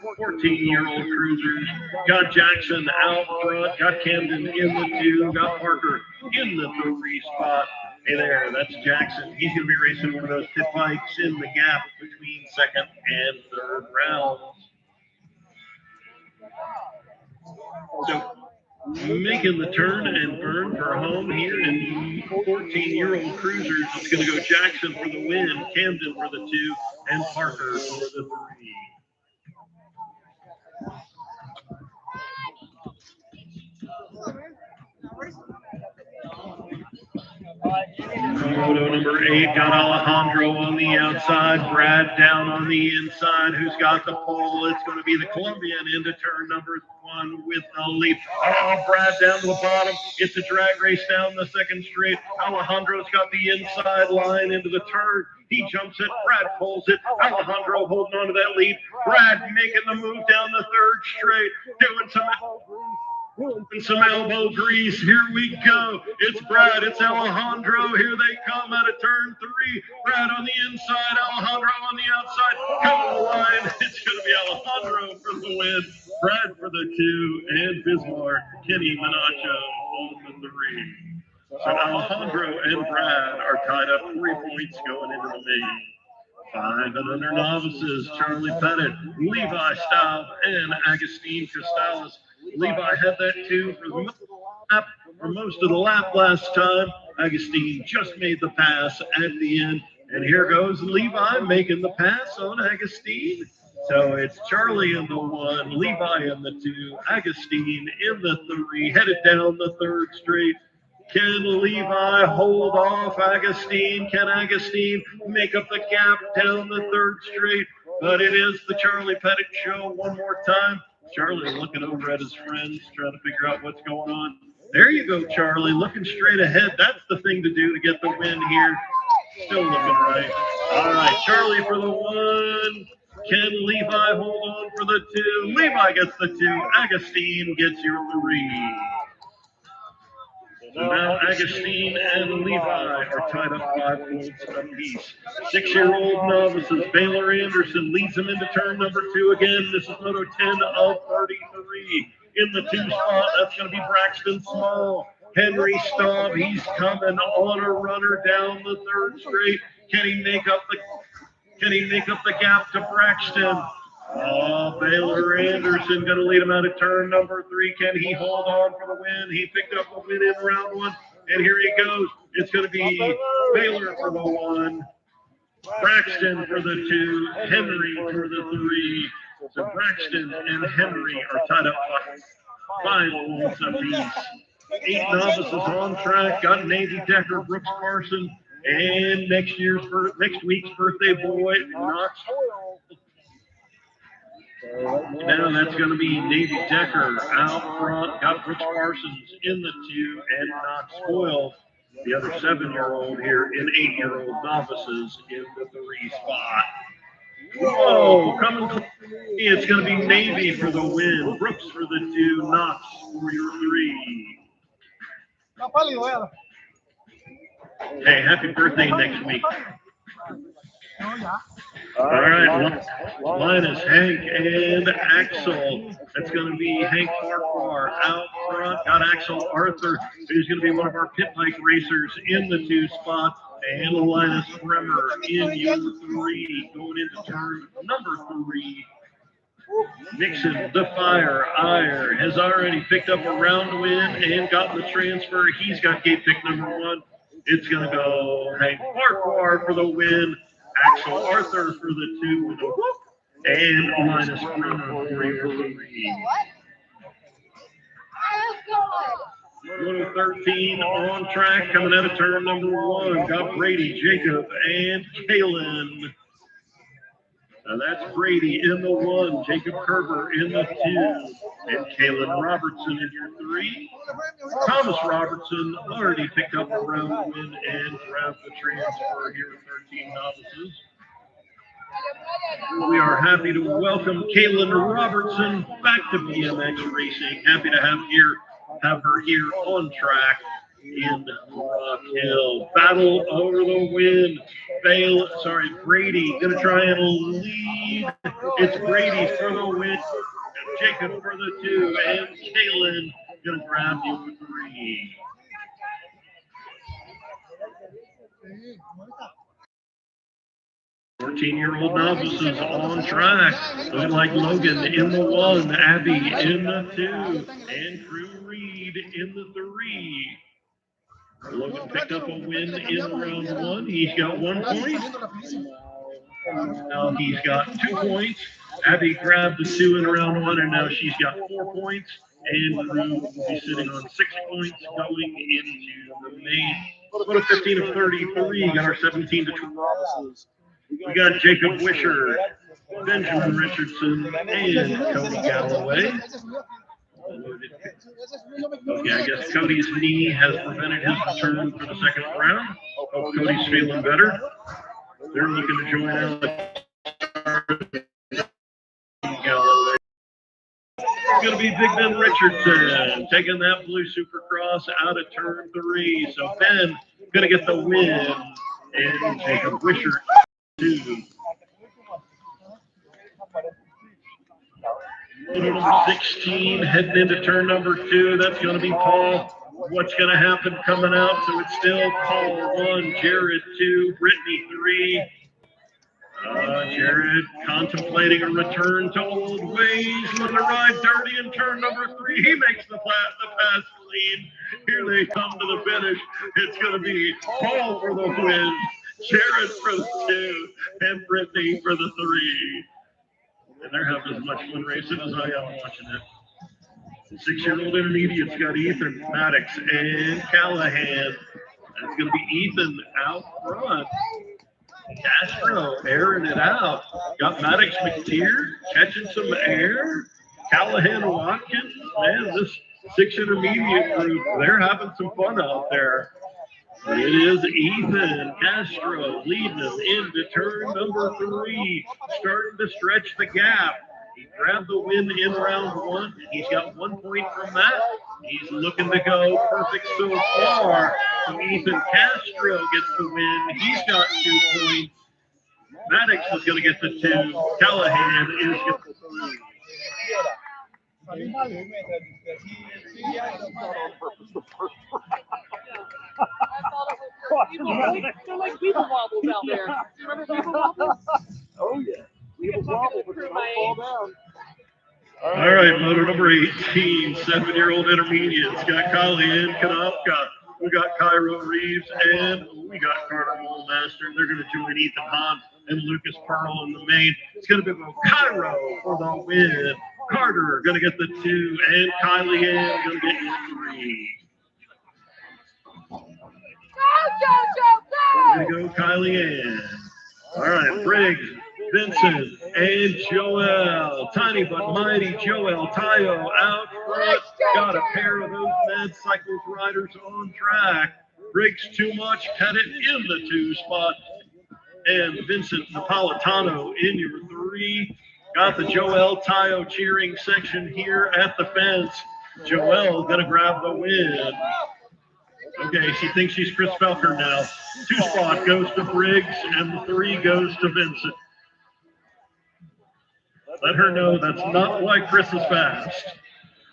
14-year-old cruisers. Got Jackson out front. Got Camden in the 2. Got Parker in the 3 spot. Hey there, that's Jackson. He's going to be racing one of those pit bikes in the gap between second and third rounds. So, making the turn and burn for home here in 14-year-old cruisers. It's going to go Jackson for the win, Camden for the 2, and Parker for the 3. Moto number 8 got Alejandro on the outside, Brad down on the inside. Who's got the pole? It's going to be the Colombian into turn number 1 with the lead. Oh, Brad down to the bottom. It's a drag race down the second straight. Alejandro's got the inside line into the turn. He jumps it. Brad pulls it. Alejandro holding on to that lead. Brad making the move down the third straight, doing some elbow grease. Here we go. It's Brad. It's Alejandro. Here they come out of turn 3. Brad on the inside. Alejandro on the outside. Coming the line. It's going to be Alejandro for the win. Brad for the 2. And Bismarck. Kenny Minacho on the 3. So Alejandro and Brad are tied up 3 points going into the main. 5 and under novices, Charlie Pettit, Levi Staub, and Agustin Costales Levi had that too for most of the lap last time. Agustin just made the pass at the end. And here goes Levi making the pass on Agustin. So it's Charlie in the 1, Levi in the 2, Agustin in the 3, headed down the 3rd straight. Can Levi hold off Agustin? Can Agustin make up the gap down the 3rd straight? But it is the Charlie Pettit show one more time. Charlie looking over at his friends, trying to figure out what's going on. There you go, Charlie, looking straight ahead. That's the thing to do to get the win here. Still looking right. All right, Charlie for the 1. Can Levi hold on for the 2? Levi gets the 2. Agustin gets your 3. So now Agustin and Levi are tied up 5 points apiece. 6-year-old novices. Baylor Anderson leads them into turn number 2 again. This is Moto 10 of 33. In the 2 spot, that's going to be Braxton Small. Henry Staub, he's coming on a runner down the 3rd straight. Can he make up the gap to Braxton? Oh, Baylor Anderson going to lead him out of turn number 3. Can he hold on for the win? He picked up the win in round 1, and here he goes. It's going to be Baylor for the 1, Braxton for the 2, Henry for the 3. So Braxton and Henry are tied up 5 points apiece. 8 novices on track. Got Navy Decker, Brooks Parson, and next week's birthday boy, Knox. Now that's going to be Navy Decker out front. Got Brooks Parsons in the 2 and Knox Coyle, the other 7-year-old here, and 8-year-old novices in the 3 spot. Whoa, coming. It's going to be Navy for the win. Brooks for the 2, Knox for your 3. Hey, happy birthday next week. All right, Linus, Hank, and Axel. That's going to be Hank Farquhar out front. Got Axel Arthur, who's going to be one of our pit bike racers in the 2 spot. And Linus Bremer in your 3, going into turn number 3. Nixon, the Fire, Iyer, has already picked up a round win and gotten the transfer. He's got gate pick number 1. It's going to go Hank Farquhar for the win, Axel Arthur for the 2 with a whoop, and Linus Bremer for your 3. Moto 13 on track, coming out of turn number 1. Got Brady, Jacob, and Kalen. Now that's Brady in the 1, Jacob Kerber in the 2, and Kalen Robertson in your 3. Thomas Robertson already picked up a round win and grabbed the transfer here at 13 novices. We are happy to welcome Kalen Robertson back to BMX Racing. Happy to have her here on track in Rock Hill. Battle over the win. Brady going to try and lead. It's Brady for the win. Jacob for the 2, and Kalen going to grab you for 3. Fourteen-year-old novices on track. Looking like Logan in the 1, Abby in the 2, and Drew Reed in the 3. Logan picked up a win in round 1. He's got 1 point. Now he's got 2 points. Abby grabbed the 2 in round 1, and now she's got 4 points. And Drew will be sitting on 6 points going into the main. Moto 15 of 33. Got our 17 to 12 novices. We got Jacob Wisher, Benjamin Richardson, and Cody Galloway. Okay, I guess Cody's knee has prevented his return for the 2nd round. Hope Cody's feeling better. They're looking to join Alex Galloway. It's going to be Big Ben Richardson taking that blue Supercross out of turn 3. So Ben going to get the win, and Jacob Wisher 2. Number 16 heading into turn number 2. That's going to be Paul. What's going to happen coming out? So it's still Paul 1, Jared 2, Brittany 3. Jared contemplating a return to old ways, letting it ride dirty in turn number 3. He makes the pass clean. Here they come to the finish. It's going to be Paul for the win, Jared for the 2, and Brittany for the 3. And they're having as much fun racing as I am watching it. 6-year-old intermediates got Ethan, Maddox, and Callahan. That's going to be Ethan out front. Castro airing it out. Got Maddox McTeer catching some air. Callahan Watkins. Man, this 6 intermediate group, they're having some fun out there. It is Ethan Castro leading them into turn number 3, starting to stretch the gap. He grabbed the win in round 1. He's got 1 point from that. He's looking to go perfect so far. So Ethan Castro gets the win. He's got 2 points. Maddox is going to get the 2. Callahan is going to get the 3. They're like people wobbles out there. Remember people wobbles? Oh, yeah. People wobble, but they don't fall down. All right, motor number 18, 7-year-old intermediates. Got Colleen Kanopka. We got Cairo Reeves, and we got Carter Woolmaster. They're going to join Ethan Hahn and Lucas Pearl in the main. It's going to be Cairo for the win. Carter going to get the 2, and Kylie Ann going to get the 3. There you go, Kylie Ann. All right, Briggs, Vincent, and Joel. Tiny but mighty Joel Tayo out front. Got a pair of those Mad Cycles riders on track. Briggs too much, had it in the 2 spot. And Vincent Napolitano in your 3. Got the Joel Tayo cheering section here at the fence. Joel gonna grab the win. Okay, she thinks she's Chris Felker now. 2 spot goes to Briggs, and the 3 goes to Vincent. Let her know that's not why Chris is fast.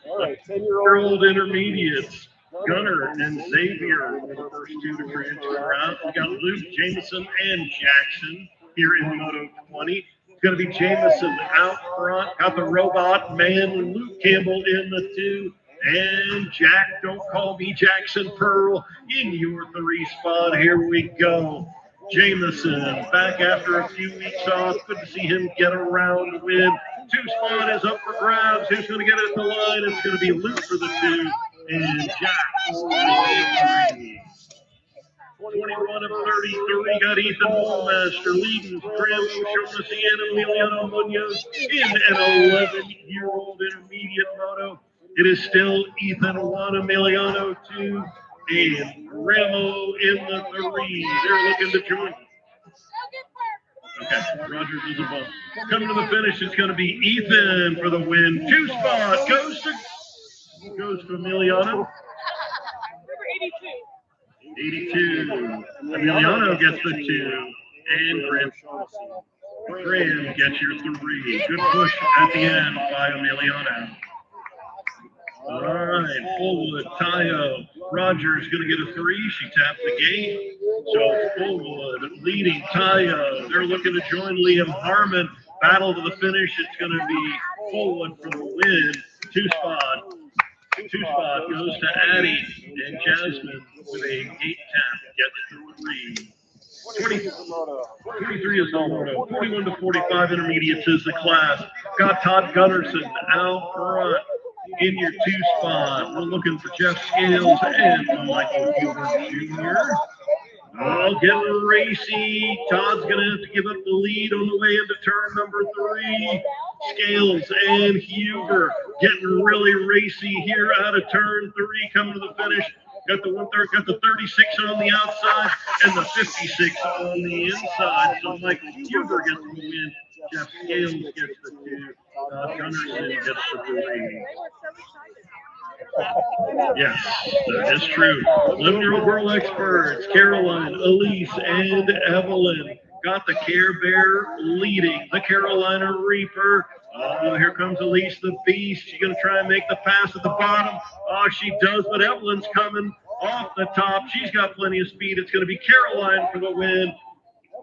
All right, 10-year-old intermediates. Gunner and Xavier were the first 2 to transfer out. We got Luke, Jameson, and Jackson here in Moto 20. It's going to be Jameson out front. Got the robot man, Luke Campbell in the 2. And Jack, don't call me Jackson Pearl, in your 3 spot. Here we go. Jameson back after a few weeks off. Good to see him get around to win. 2 spot is up for grabs. Who's going to get it at the line? It's going to be Luke for the 2 and Jack for the 3. 21 of 33 got Ethan Woolmaster leading Graham Shoshona Sienna Emiliano Munoz in an 11-year-old intermediate moto. It is still Ethan 1, Emiliano 2, and Ramo in the 3. They're looking to join. Okay, Rogers is above. Coming to the finish, it's going to be Ethan for the win. 2 spot goes to Emiliano. 82. Emiliano gets the 2, and Graham gets your 3. Good push at the end by Emiliano. All right, Fullwood, Tayo. Rogers going to get a 3. She tapped the gate. So Fullwood leading Tayo. They're looking to join Liam Harmon. Battle to the finish. It's going to be Fullwood for the win. 2 spot. 2 spot goes to Addie and Jasmine with a gate tap. Gets the 3. 23 is the moto. 41 to 45 intermediates is the class. Got Todd Gunnarsson out front. In your 2 spot, we're looking for Jeff Scales and Michael Hubert Jr. Oh, getting racy. Todd's going to have to give up the lead on the way into turn number 3. Scales and Huber getting really racy here out of turn 3, coming to the finish. Got the 1/3, got the 36 on the outside and the 56 on the inside. So Michael Huber gets the win. Jeff Scales gets the 2. Gunnarsson gets the 3. Yes, that is true. 11-year-old girl experts, Caroline, Elise, and Evelyn got the Care Bear leading the Carolina Reaper. Oh, here comes Elise the Beast. She's going to try and make the pass at the bottom. Oh, she does, but Evelyn's coming off the top. She's got plenty of speed. It's going to be Caroline for the win.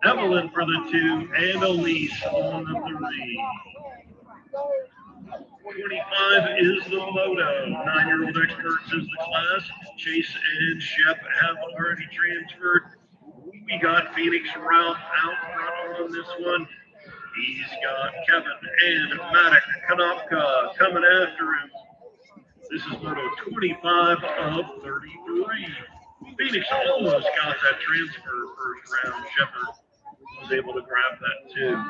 Evelyn for the 2, and Elise on the 3. 25 is the moto. 9-year-old experts is the class. Chase and Shep have already transferred. We got Phoenix Ralph out front on this one. He's got Kevin and Maddox Konopka coming after him. This is moto 25 of 33. Phoenix almost got that transfer first round. Shepard was able to grab that too.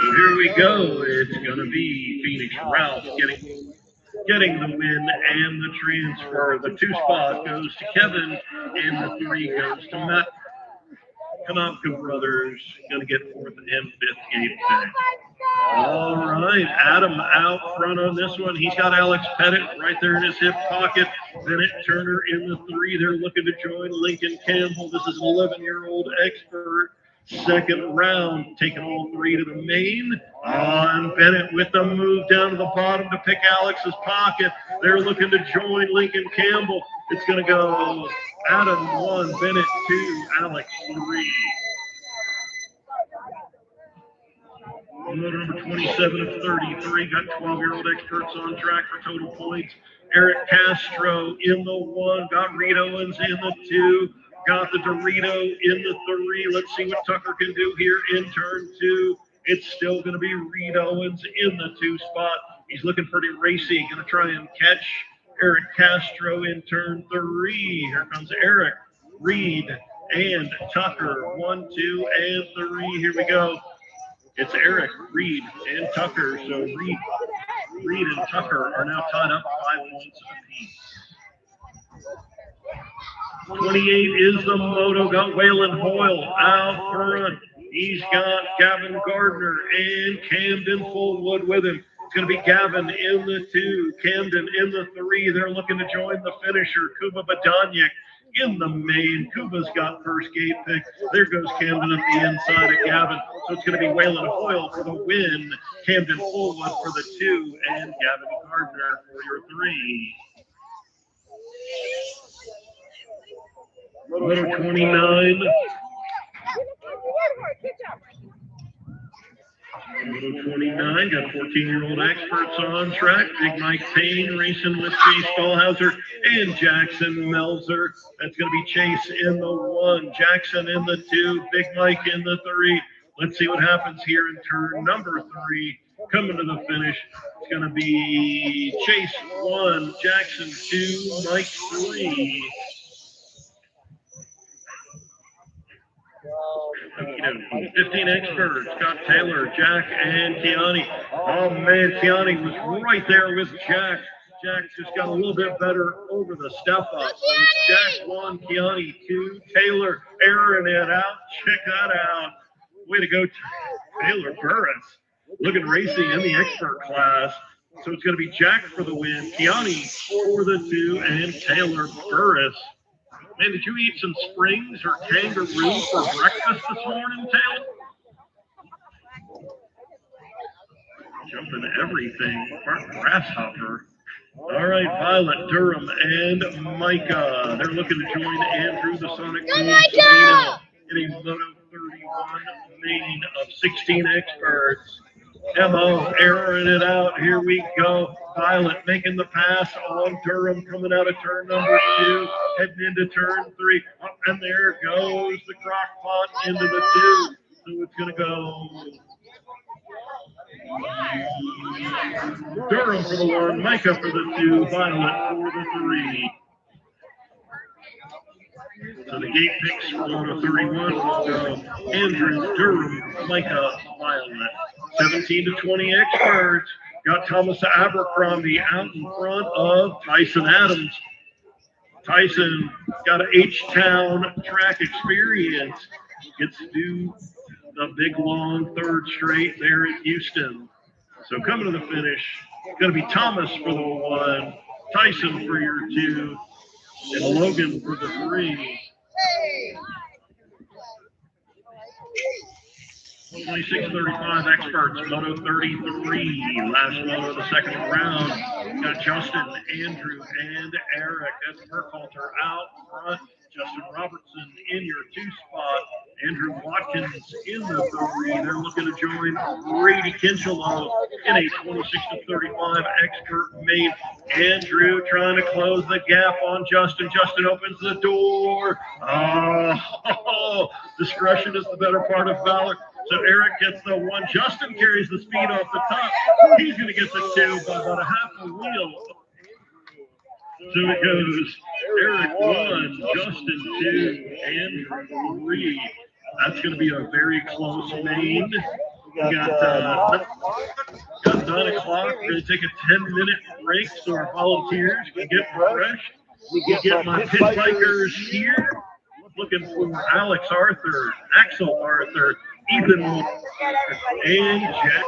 So here we go. It's going to be Phoenix Ralph getting the win and the transfer. The 2 spot goes to Kevin, and the 3 goes to Matt. Konopka brothers going to get 4th and 5th gate pick. All right, Adam out front on this one. He's got Alex Pettit right there in his hip pocket. Bennett Turner in the 3. They're looking to join Lincoln Campbell. This is an 11-year-old expert. 2nd round, taking all 3 to the main. On Bennett with the move down to the bottom to pick Alex's pocket. They're looking to join Lincoln Campbell. It's going to go Adam 1, Bennett 2, Alex 3. Moto number 27 of 33, got 12-year-old experts on track for total points. Eric Castro in the 1, got Reed Owens in the 2, got the Dorito in the 3. Let's see what Tucker can do here in turn 2. It's still going to be Reed Owens in the 2 spot. He's looking pretty racy, going to try and catch Eric Castro in turn 3. Here comes Eric, Reed, and Tucker. 1, 2, and 3. Here we go. It's Eric, Reed, and Tucker. So Reed and Tucker are now tied up 5 points apiece. 28 is the moto. Got Waylon Hoyle out front. He's got Gavin Gardner and Camden Fullwood with him. It's going to be Gavin in the 2, Camden in the 3. They're looking to join the finisher, Kuba Badanyik in the main. Kuba's got first gate pick. There goes Camden at the inside of Gavin. So it's going to be Waylon Hoyle for the win, Camden Fullwood for the 2, and Gavin Gardner for your 3. Moto 29. Moto 29, got 14-year-old experts on track. Big Mike Payne racing with Chase Dahlhauser and Jackson Melzer. That's going to be Chase in the 1, Jackson in the 2, Big Mike in the 3. Let's see what happens here in turn number 3. Coming to the finish, it's going to be Chase 1, Jackson 2, Mike 3. 15 experts, Scott Taylor, Jack, and Kiani. Oh man, Kiani was right there with Jack. Jack just got a little bit better over the step up. So it's Jack 1, Kiani 2, Taylor airing it out. Check that out. Way to go, Taylor Burris. Looking racy in the expert class. So it's going to be Jack for the win, Kiani for the 2, and Taylor Burris. Man, did you eat some springs or kangaroo for breakfast this morning, Taylor? Jumping everything, grasshopper. All right, Violet, Durham, and Micah. They're looking to join Andrew, the Sonic Boom Torino, in a Moto 31 main of 16 experts. Mo airing it out. Here we go. Violet making the pass on Durham, coming out of turn number 2, heading into turn 3. Up and there goes the crock pot into the 2. So it's going to go Durham for the 1, Micah for the 2, Violet for the 3. So the gate picks for Moto 31 will go Andrew, Durham, Micah, Violet. 17 to 20 experts. Got Thomas Abercrombie out in front of Tyson Adams. Tyson got an H-Town track experience. Gets to do the big, long third straight there at Houston. So coming to the finish, going to be Thomas for the 1, Tyson for your 2, and Logan for the 3. 26:35 experts, Moto 33, last moto of the second round. Got Justin, Andrew, and Eric. That's Burkhalter out front. Justin Robertson in your 2 spot. Andrew Watkins in the 3. They're looking to join Brady Kinchelow in a 26:35 expert main. Andrew trying to close the gap on Justin. Justin opens the door. Oh, discretion is the better part of valor. So Eric gets the 1. Justin carries the speed off the top. He's going to get the 2 by about a half a wheel. So it goes Eric 1, Justin 2, Andrew 3. That's going to be a very close main. We got 9 o'clock. We're going to take a 10-minute break so our volunteers can get refreshed. We get my pit bikers here. Looking for Alex Arthur, Axel Arthur, Ethan, and Jack.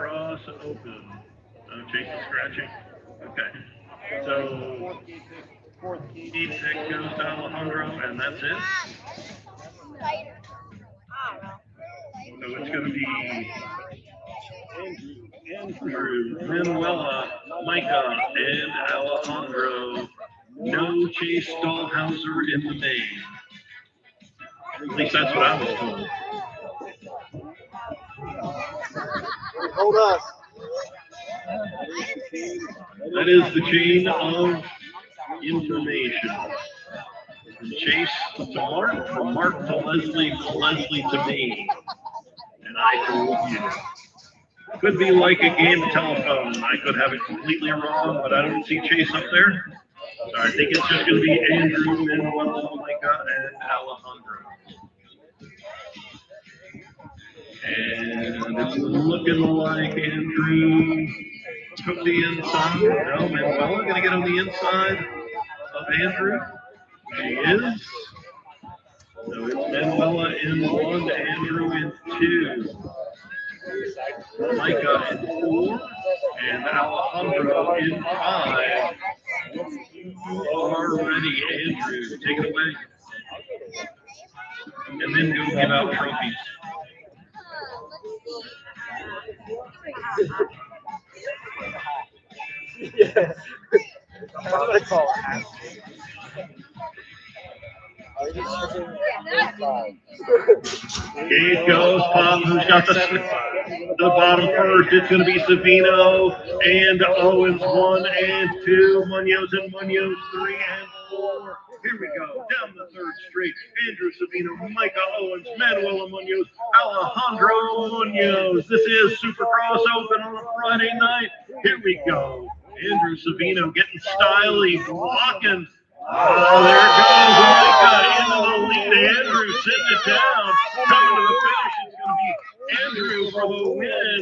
Supercross Open. Oh, Chase is scratching. Okay. So, heat pick goes to Alejandro, and that's it. So it's going to be Andrew, Manuela, Micah, and Alejandro. No Chase Dahlhauser in the main. At least that's what I was told. Hold us. That is the chain of information. From Chase to Mark, from Mark to Leslie, from Leslie to me. And I told you. Could be like a game of telephone. I could have it completely wrong, but I don't see Chase up there. So I think it's just going to be Andrew, Manuel, Micah, and Alejandro. And it's looking like Andrew took the inside. No, Manuela going to get on the inside of Andrew. She is. So it's Manuela in 1, Andrew in 2, Micah in 4, and Alejandro in 5. Already, Andrew, take it away. And then go give out trophies. Yeah. Gate goes, Pop, who's got the bottom first. It's going to be Savino and Owens, 1 and 2. Munoz and Munoz, 3 and 4. Here we go, down the third straight. Andrew Savino, Micah Owens, Manuela Munoz, Alejandro Munoz. This is Supercross Open on a Friday night. Here we go. Andrew Savino getting stylish, walking. Oh, there it goes, Micah into the lead. Andrew sitting it down. Coming to the finish, it's going to be Andrew for the win.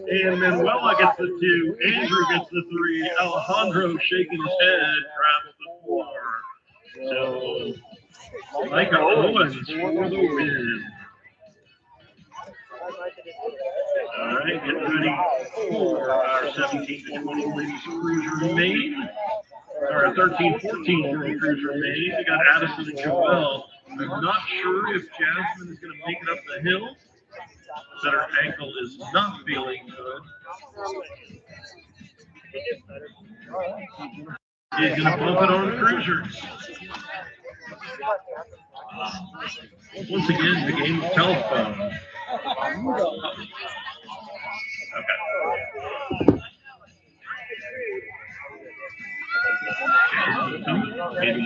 And Manuela gets the 2. Andrew gets the 3. Alejandro shaking his head, grabs the 4. So, Micah Owens for the win. All right, get ready for our 17 to 20 ladies cruiser main. Our 13, 14 girl cruiser main. We got Addison and Joelle. I'm not sure if Jasmine is going to make it up the hill. That her ankle is not feeling good. She's going to bump it on the cruisers. Once again, the game of telephone. Okay. Maybe.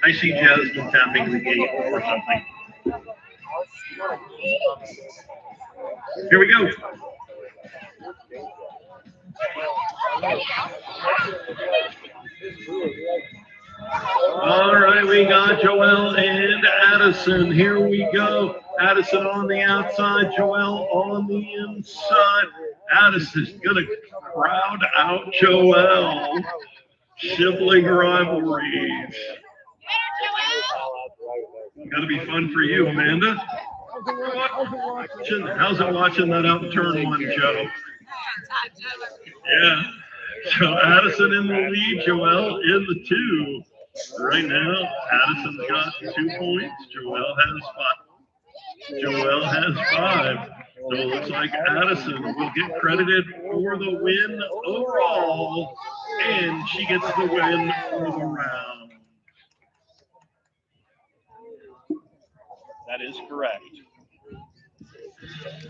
I see Jasmine tapping the gate or something. Here we go. All right, we got Joelle and Addison. Here we go. Addison on the outside, Joelle on the inside. Addison's going to crowd out Joelle. Sibling rivalries. Got to be fun for you, Amanda. How's it watching that out in turn 1, Joe? Yeah. So Addison in the lead, Joelle in the 2. Right now, Addison's got 2 points. Joelle has 5. So it looks like Addison will get credited for the win overall, and she gets the win for the round. That is correct.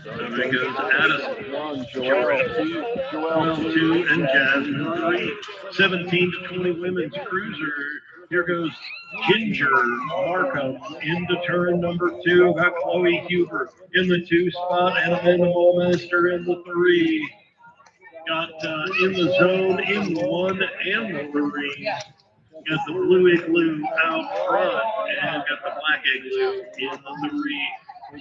So there goes Addison, 1, Joelle 2, and Jasmine 3. 17 to 20 women's cruiser. Here goes Ginger Markham into turn number 2. Got Chloe Huber in the 2 spot and Amanda Bullmaster in the 3. Got in the zone in the 1 and the 3. Got the blue igloo out front and got the black igloo in the 3.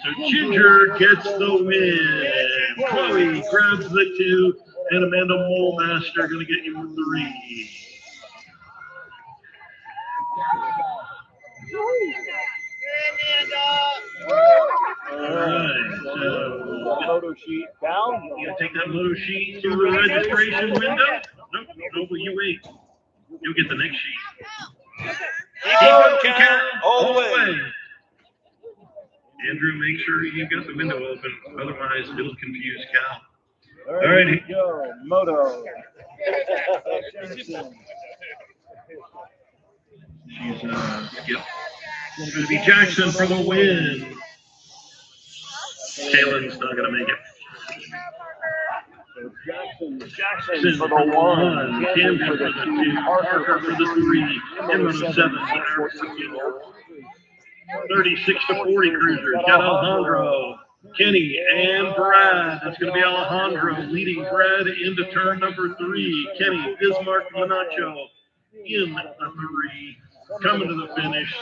So Ginger gets the win. Chloe grabs the 2, and Amanda Bullmaster going to get you the 3. All right, so Moto sheet down. you gotta take that moto sheet through the registration window. Nope, no, but you wait. You'll get the next sheet. Keep going, Cal, all the way. Andrew, make sure you got the window open, otherwise it'll confuse Cal. All right, here we go. Moto. She's skip. It's going to be Jackson for the win. Kalen's not going to make it. Jackson for the one. Camden for the 2. Parker for the 3. Emerald 7. 36-40 Cruisers. Got Alejandro, Kenny, and Brad. That's going to be Alejandro leading Brad into turn number 3. Kenny, Bismarck, Manacho in the 3. Coming to the finish.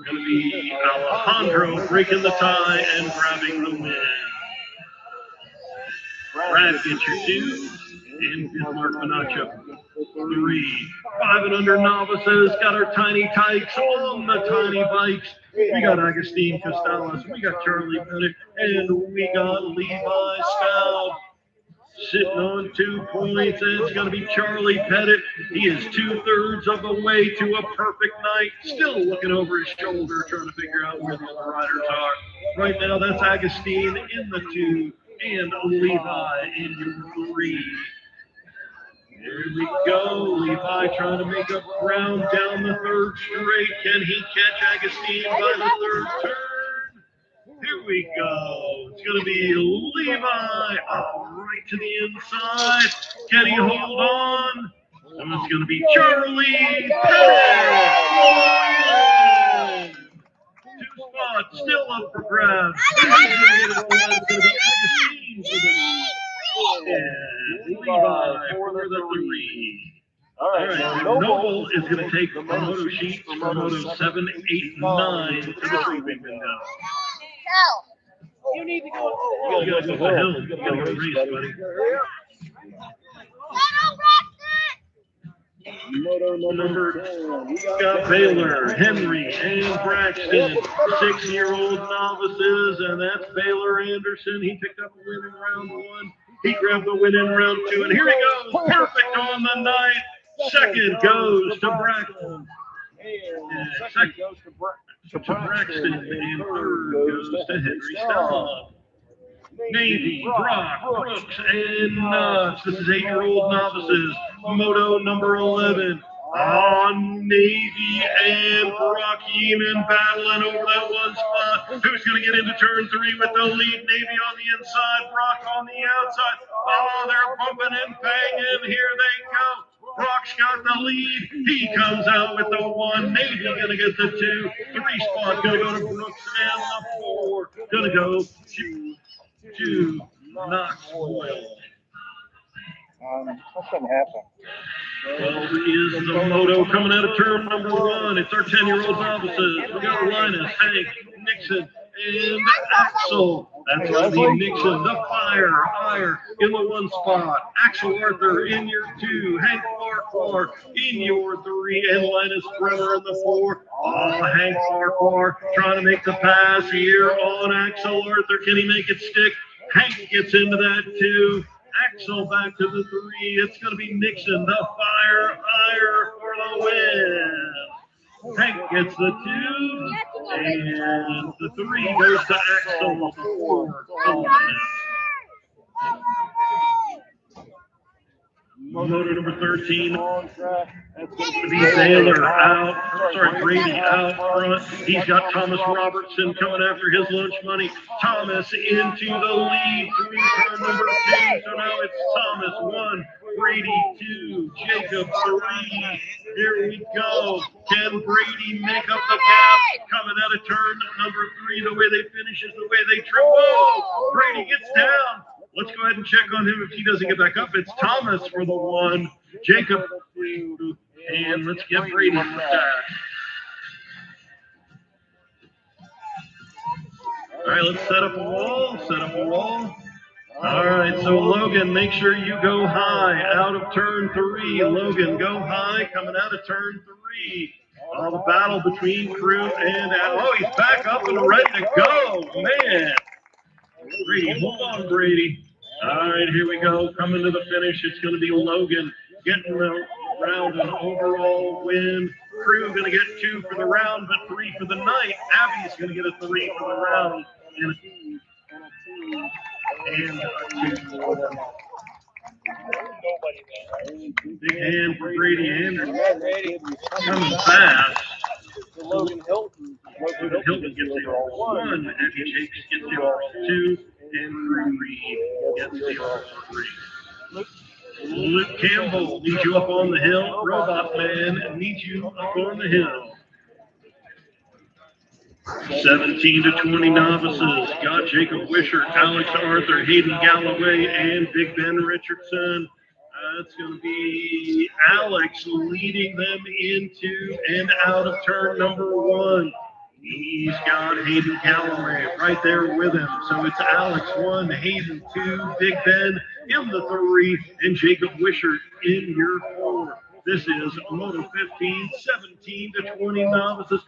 Going to be Alejandro breaking the tie and grabbing the win. Brad gets your 2, and Bismarck Manacho 3. 5 and under novices got our tiny tykes on the tiny bikes. We got Agustin Costales, we got Charlie Bennett, and we got Levi Stout. Sitting on 2 points, and it's going to be Charlie Pettit. He is 2/3 of the way to a perfect night. Still looking over his shoulder, trying to figure out where the other riders are. Right now, that's Agustin in the 2, and Levi in your 3. Here we go. Levi trying to make up ground down the 3rd straight. Can he catch Agustin by the 3rd turn? Here we go. It's going to be Levi right to the inside. Can he hold on? And it's going to be Charlie Pettit. 2 spots still up for grabs. It's going to be Agustin for the and Levi for the 3. All right, Noble is going to take the moto sheets from Moto 7, 8, 9 to the trophy window. You need to go. You got to go to the hill. You got to go race, buddy. Moto number 10. We got Baylor, Henry, and Braxton, 6-year-old novices, and that's Baylor Anderson. He picked up a win in round 1. He grabbed the win in round 2, and here he goes, perfect on the night. Second goes to Braxton. And second goes to Braxton, and 3rd goes to Henry Staub. Navy, Brock, Brooks, and Nuts. This is 8-year-old novices. Moto number 11. Navy and Brock Yeeman battling over that 1 spot. Who's going to get into turn 3 with the lead? Navy on the inside, Brock on the outside. They're bumping and banging. Here they go. Brock's got the lead. He comes out with the 1. Navy going to get the 2. 3 spot going to go to Brooks, and the 4 going to go to Knoxville. What's going to happen? 12 is the moto coming out of turn number 1. It's our 10-year-old novices. We got Linus, Hank, Nixon, and Axel. That's going to be Nixon, the Fire in the 1 spot. Axel Arthur in your 2. Hank Farquhar in your 3. And Linus Bremer in the 4. Hank Farquhar trying to make the pass here on Axel Arthur. Can he make it stick? Hank gets into that 2. Axel back to the 3. It's going to be Nixon, the Fire for the win. Hank gets the 2, and the 3 goes to Axel, the 4 to Linus. Moto number 13. That's going to be Brady out front. He's got Thomas Robertson coming after his lunch money. Thomas into the lead through turn number 2. So now it's Thomas 1, Brady 2, Jacob 3. Here we go. Can Brady make up the gap? Coming out of turn number 3. The way they finish is the way they trip. Oh, Brady gets down. Let's go ahead and check on him if he doesn't get back up. It's Thomas for the 1, Jacob 2, and let's get Brady for that. All right, let's set up a wall. All right, so Logan, make sure you go high out of turn 3. Logan, go high coming out of turn 3. The battle between Crew and he's back up and ready to go, man. Brady, hold on, Brady. All right, here we go. Coming to the finish. It's going to be Logan getting around an overall win. Crew going to get 2 for the round, but 3 for the night. Abby's going to get a 3 for the round and a 2. Big hand for Brady Anderson. Coming fast. Logan Hilton. Logan Hilton gets the overall 1. Eddie Jakes gets the overall 2. And Crew Reed gets the overall 3. Luke Campbell needs you up on the hill. Robot Man needs you up on the hill. 17 to 20 novices. Got Jacob Wisher, Alex Arthur, Hayden Galloway, and Big Ben Richardson. It's going to be Alex leading them into and out of turn number 1. He's got Hayden Galloway right there with him. So it's Alex 1, Hayden 2, Big Ben in the 3, and Jacob Wisher in your 4. This is Moto 15, 17 to 20 novices.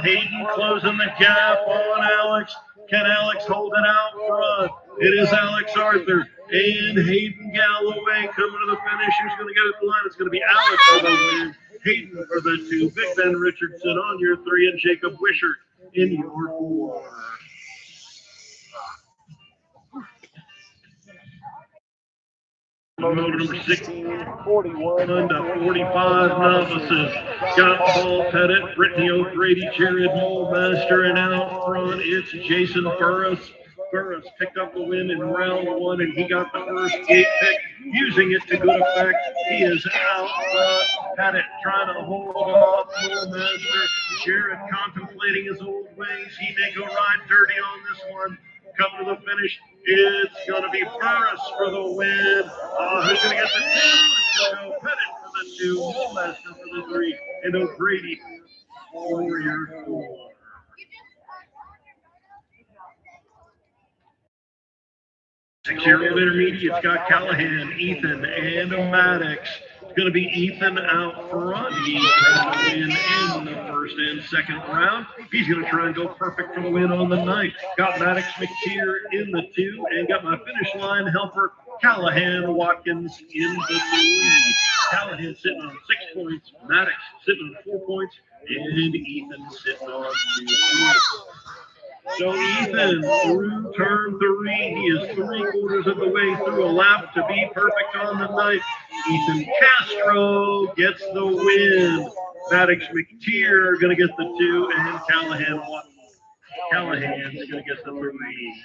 Hayden closing the gap on Alex. Can Alex hold it out front? It is Alex Arthur and Hayden Galloway coming to the finish. Who's going to get at the line? It's going to be Alex for the win, Hayden for the 2, Big Ben Richardson on your 3, and Jacob Wisher in your 4. Moto number 16, 41 to 45 novices. Got Paul Pettit, Brittany O'Grady, Jared Molmaster, and out front it's Jason Burris. Burris picked up the win in round 1, and he got the first gate pick, using it to good effect. He is out front. Pettit trying to hold off Molmaster. Jared contemplating his old ways. He may go ride dirty on this one. Coming to the finish, it's going to be Burris for the win. Who's going to get the 2? It's going to go Pettit for the 2, Molmaster for the 3, and O'Grady for your 4. 6-year-old intermediates got Callahan, Ethan, and Maddox. It's going to be Ethan out front. He's trying to win in the first and second round. He's going to try and go perfect for the win on the night. Got Maddox McTeer in the 2, and got my finish line helper, Callahan Watkins in the 3. Callahan sitting on 6 points, Maddox sitting on 4 points, and Ethan sitting on 2 points. So Ethan through turn 3, he is 3/4 of the way through a lap to be perfect on the night. Ethan Castro gets the win. Maddox McTeer going to get the 2, and Callahan's going to get the 3.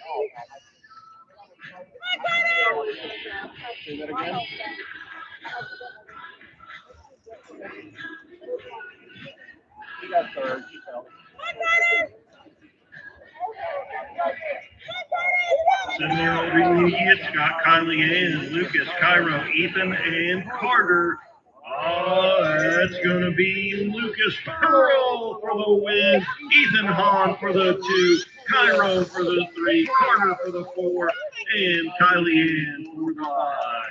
Say that again. He got 3rd. 7-year-old intermediates got Kylie Ann, Lucas, Cairo, Ethan, and Carter. That's going to be Lucas Pearl for the win, Ethan Hahn for the 2, Cairo for the 3, Carter for the 4, and Kylie Ann for the 5.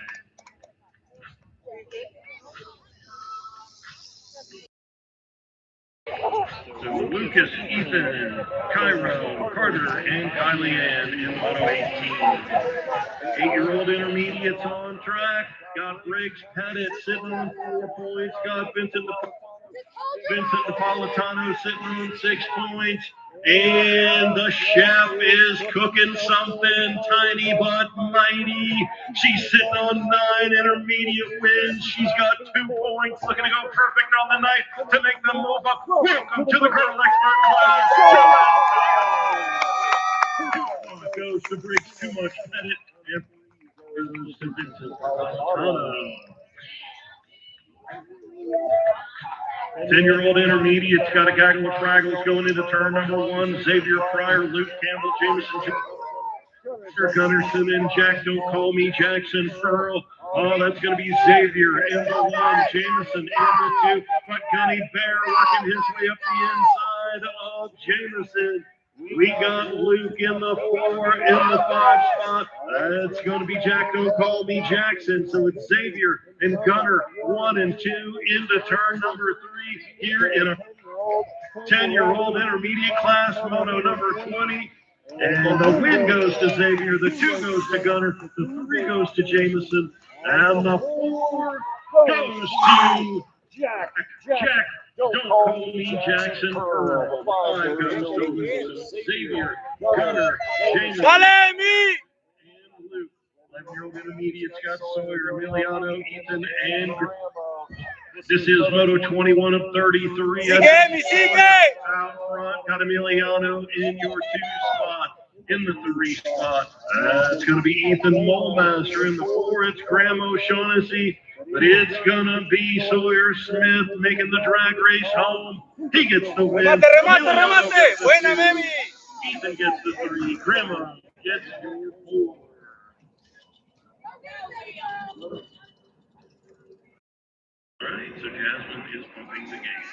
So Lucas, Ethan, Cairo, Carter, and Kylie Ann in Moto 18. 8-year-old intermediates on track. Got Riggs Pettit sitting on 4 points. Got Vincent Napolitano sitting on 6 points. And the chef is cooking something tiny but mighty. She's sitting on 9 intermediate wins. She's got 2 points, looking to go perfect on the night to make them move up. Welcome to the Girl Expert Class. It goes to Briggs too much Pettit and goes to Vincent Napolitano. 10-year-old intermediates got a gaggle of fraggles going into turn number 1. Xavier Pryor, Luke Campbell, Jameson Gunnarsson, and Jack Don't Call Me Jackson Earl. That's going to be Xavier in the 1, Jameson in the 2, but Gunny Bear working his way up the inside of Jameson. We got Luke in the 4, in the 5 spot. That's going to be Jack. Don't call me Jackson. So it's Xavier and Gunner 1 and 2 into turn number 3 here in a 10-year-old intermediate class, moto number 20. And the win goes to Xavier, the 2 goes to Gunner, the 3 goes to Jameson, and the 4 goes to Jack. Don't call me Jackson Pearl. 5 goes to Luke. So Xavier, Gunner, Jameson, and Luke. 11-year-old intermediate, Scott Sawyer, Emiliano, Ethan, and this is Moto 21 of 33. Out front, got Emiliano in your 2 spot. In the 3 spot, it's going to be Ethan Mulmaster. In the 4, it's Graham O'Shaughnessy. But it's going to be Sawyer Smith making the drag race home. He gets the win. Remate. Buena, baby. Ethan gets the 3. Grandma gets your 4. All right, so Jasmine is pumping the game.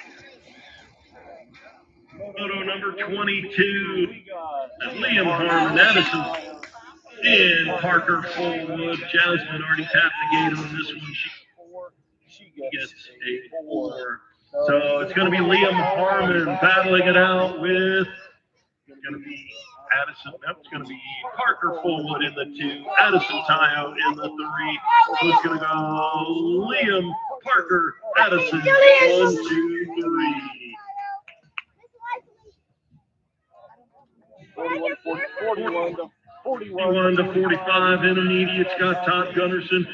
Photo number 22 is Liam Harmon, Madison, and Parker Fullwood. Jasmine already tapped the gate on this one. She gets a 4. So it's going to be Liam Harmon battling it out with, it's going to be Addison. That's going to be Parker Fullwood in the 2, Addison Tayo in the 3. So it's going to go Liam, Parker, Addison, 1, 2, 3. 41 to 45 intermediates got Todd Gunnarsson,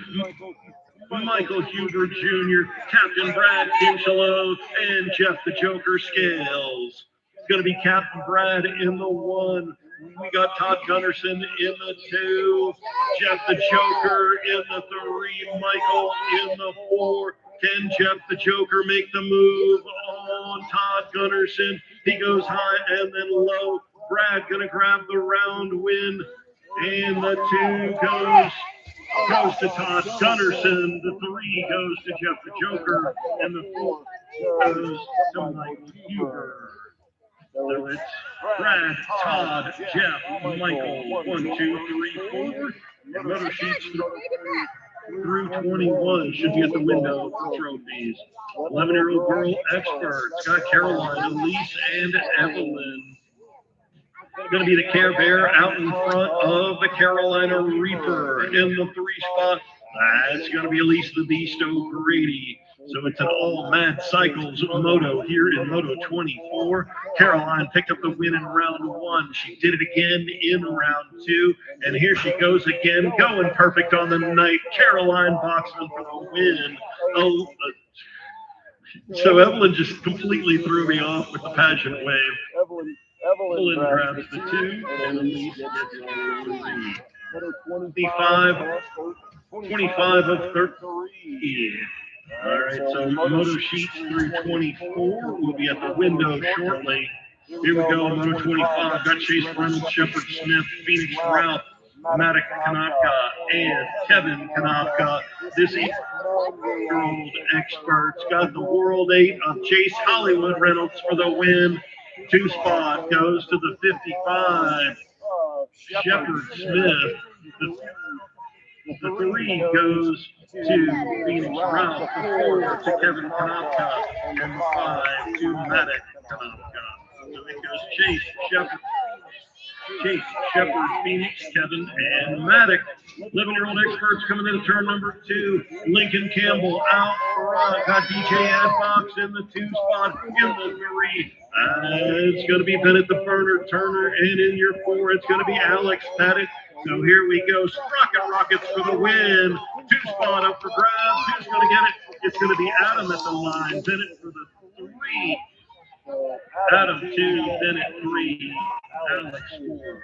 Michael Hubert Jr., Captain Brad Kinchelow, and Jeff the Joker Scales. It's going to be Captain Brad in the 1. We got Todd Gunnarsson in the 2, Jeff the Joker in the 3, Michael in the 4. Can Jeff the Joker make the move on Todd Gunnarsson? He goes high and then low. Brad gonna grab the round win, and the 2 goes to Todd Gunnarsson. The 3 goes to Jeff the Joker, and the 4 goes to Michael Huber. So it's Brad, Todd, Jeff, Michael, 1, 2, 3, 4. And motor sheets through 21 should be at the window for trophies. 11-year-old girl experts got Caroline, Elise, and Evelyn. Going to be the Care Bear out in front of the Carolina Reaper in the 3 spot. That's going to be Elise the Beast O'Grady. So it's an all Mad Cycles moto here in Moto 24. Caroline picked up the win in round 1. She did it again in round 2. And here she goes again, going perfect on the night. Caroline Boxman for the win. Oh, so Evelyn just completely threw me off with the pageant wave. Evelyn grabs the 2, and Elise gets the 3. 25 of 30. All right, so moto sheets through 24 will be at the window shortly. Here we go, moto 25. Got Chase Reynolds, Shepard Smith, Phoenix Ralph, Matic Kanaka, and Kevin Kanaka. This 8-year-old expert's got the World 8 of Chase Hollywood Reynolds for the win. 2 spot goes to the 55, Shepard Smith. The 3 goes to Phoenix Ralph, the 4 to Kevin Kanaka, and the 5 to Matic Kanaka. So it goes Chase, Shepard, Phoenix, Kevin, and Matic. 11-year-old experts coming into turn number 2. Lincoln Campbell out front. Got DJ Adfox in the 2 spot. In the 3. It's going to be Bennett the Burner Turner. And in your 4, it's going to be Alex Pettit. So here we go. Sprocket Rockets for the win. 2 spot up for grabs. Who's going to get it? It's going to be Adam at the line. Bennett for the 3. Adam 2, Bennett 3, Alex 4.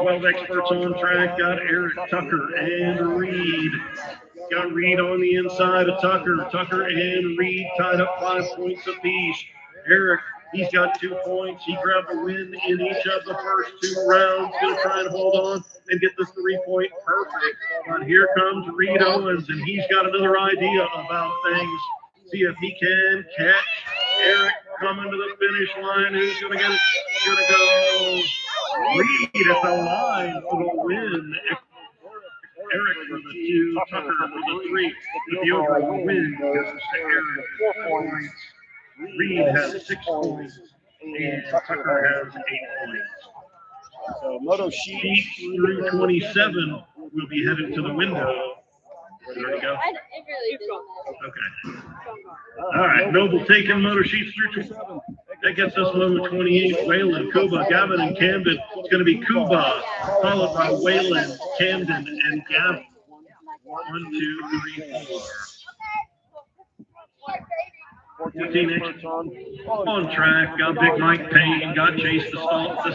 12 experts on track. Got Eric, Tucker, and Reed. Got Reed on the inside of Tucker. Tucker and Reed tied up 5 points apiece. Eric, he's got 2 points. He grabbed a win in each of the first 2 rounds. Going to try and hold on and get the 3-point perfect. But here comes Reed Owens, and he's got another idea about things. See if he can catch Eric coming to the finish line. Who's going to get it? It's going to go Reed at the line for the win. Eric for the 2, Tucker for the 3. But the overall win goes to Eric 4 points. Reed has 6 points, and Tucker has 8 points. So Moto Sheet through 27 will be headed to the window. There we go. Okay. All right, Noble taking Motor Sheets through 27. That gets us Moto 28, Wayland, Kuba, Gavin, and Camden. It's going to be Kuba, followed by Wayland, Camden, and Gavin. 1, 2, 3, 4. 14 experts on track. Got Big Mike Payne, got Chase the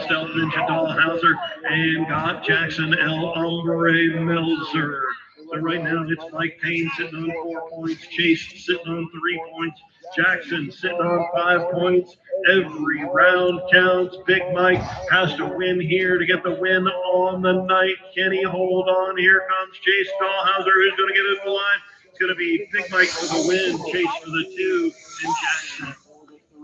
Stealth Ninja Dollhauser, and got Jackson El Hombre Melzer. So right now it's Mike Payne sitting on 4 points, Chase sitting on 3 points, Jackson sitting on 5 points. Every round counts. Big Mike has to win here to get the win on the night. Can he hold on? Here comes Chase Dollhauser. Who's going to get it to the line? It's going to be Big Mike for the win, Chase for the 2, and Jackson for the 3.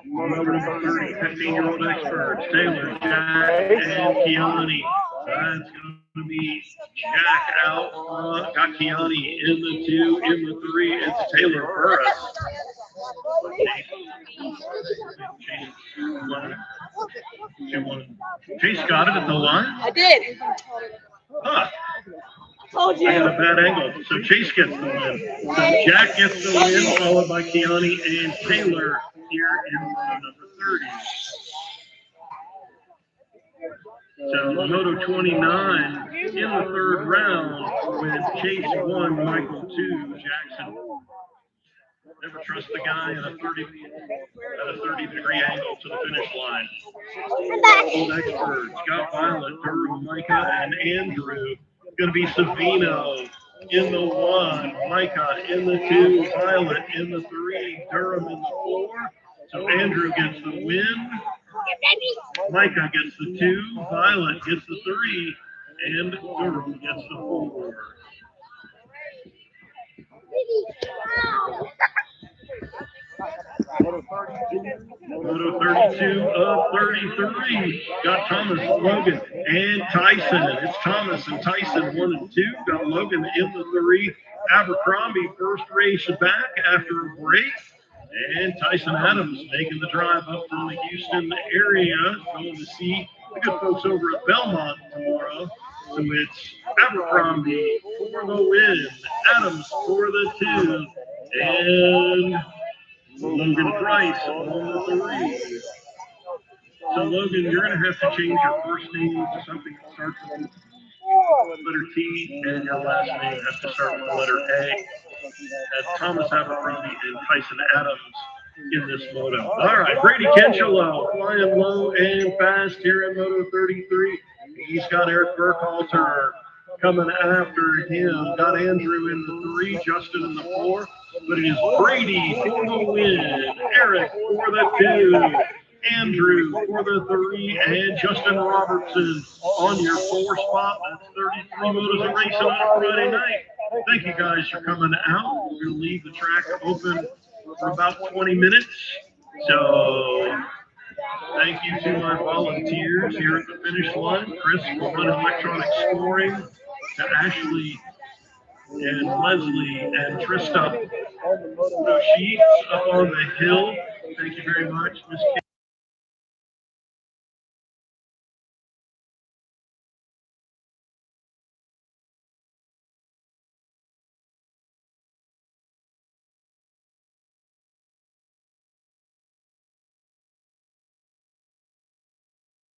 Number 30, 15-year-old experts, Taylor, Jack, and Kiani. That's going to be Jack out front. Got Kiani in the 2, in the 3. It's Taylor Burris. Chase got it at the line? I did. Huh. Told you. I got a bad angle. So Chase gets the win. So Jack gets the win, followed by Kiani and Taylor here in number 30. So Moto 29 in the 3rd round with Chase 1, Michael 2, Jackson. Never trust the guy at a 30-degree angle to the finish line. Old experts, Scott Violet, Durham, Micah, and Andrew. Going to be Savino in the 1, Micah in the 2, Violet in the 3, Durham in the 4. So Andrew gets the win. Micah gets the 2, Violet gets the 3, and Durham gets the 4. Moto 32 of 33. Got Thomas, Logan, and Tyson. It's Thomas and Tyson 1 and 2. Got Logan in the 3. Abercrombie first race back after a break. And Tyson Adams making the drive up from the Houston area, going to see the good folks over at Belmont tomorrow. So it's Abercrombie for the win, Adams for the 2, and Logan Price on the 3. So Logan, you're going to have to change your first name to something that starts with the letter T, and your last name has to start with the letter A. As Thomas Abercrombie and Tyson Adams in this moto. All right, Brady Kenchelo flying low and fast here in Moto 33. He's got Eric Burkhalter coming after him. Got Andrew in the 3, Justin in the 4. But it is Brady for the win, Eric for the 2, Andrew for the 3, and Justin Robertson on your 4 spot. That's 33 motos of racing on a Friday night. Thank you guys for coming out. We're going to leave the track open for about 20 minutes. So thank you to my volunteers here at the finish line. Chris for running electronic scoring, to Ashley and Leslie and Trista. Sheets up on the hill. Thank you very much, Miss Kim.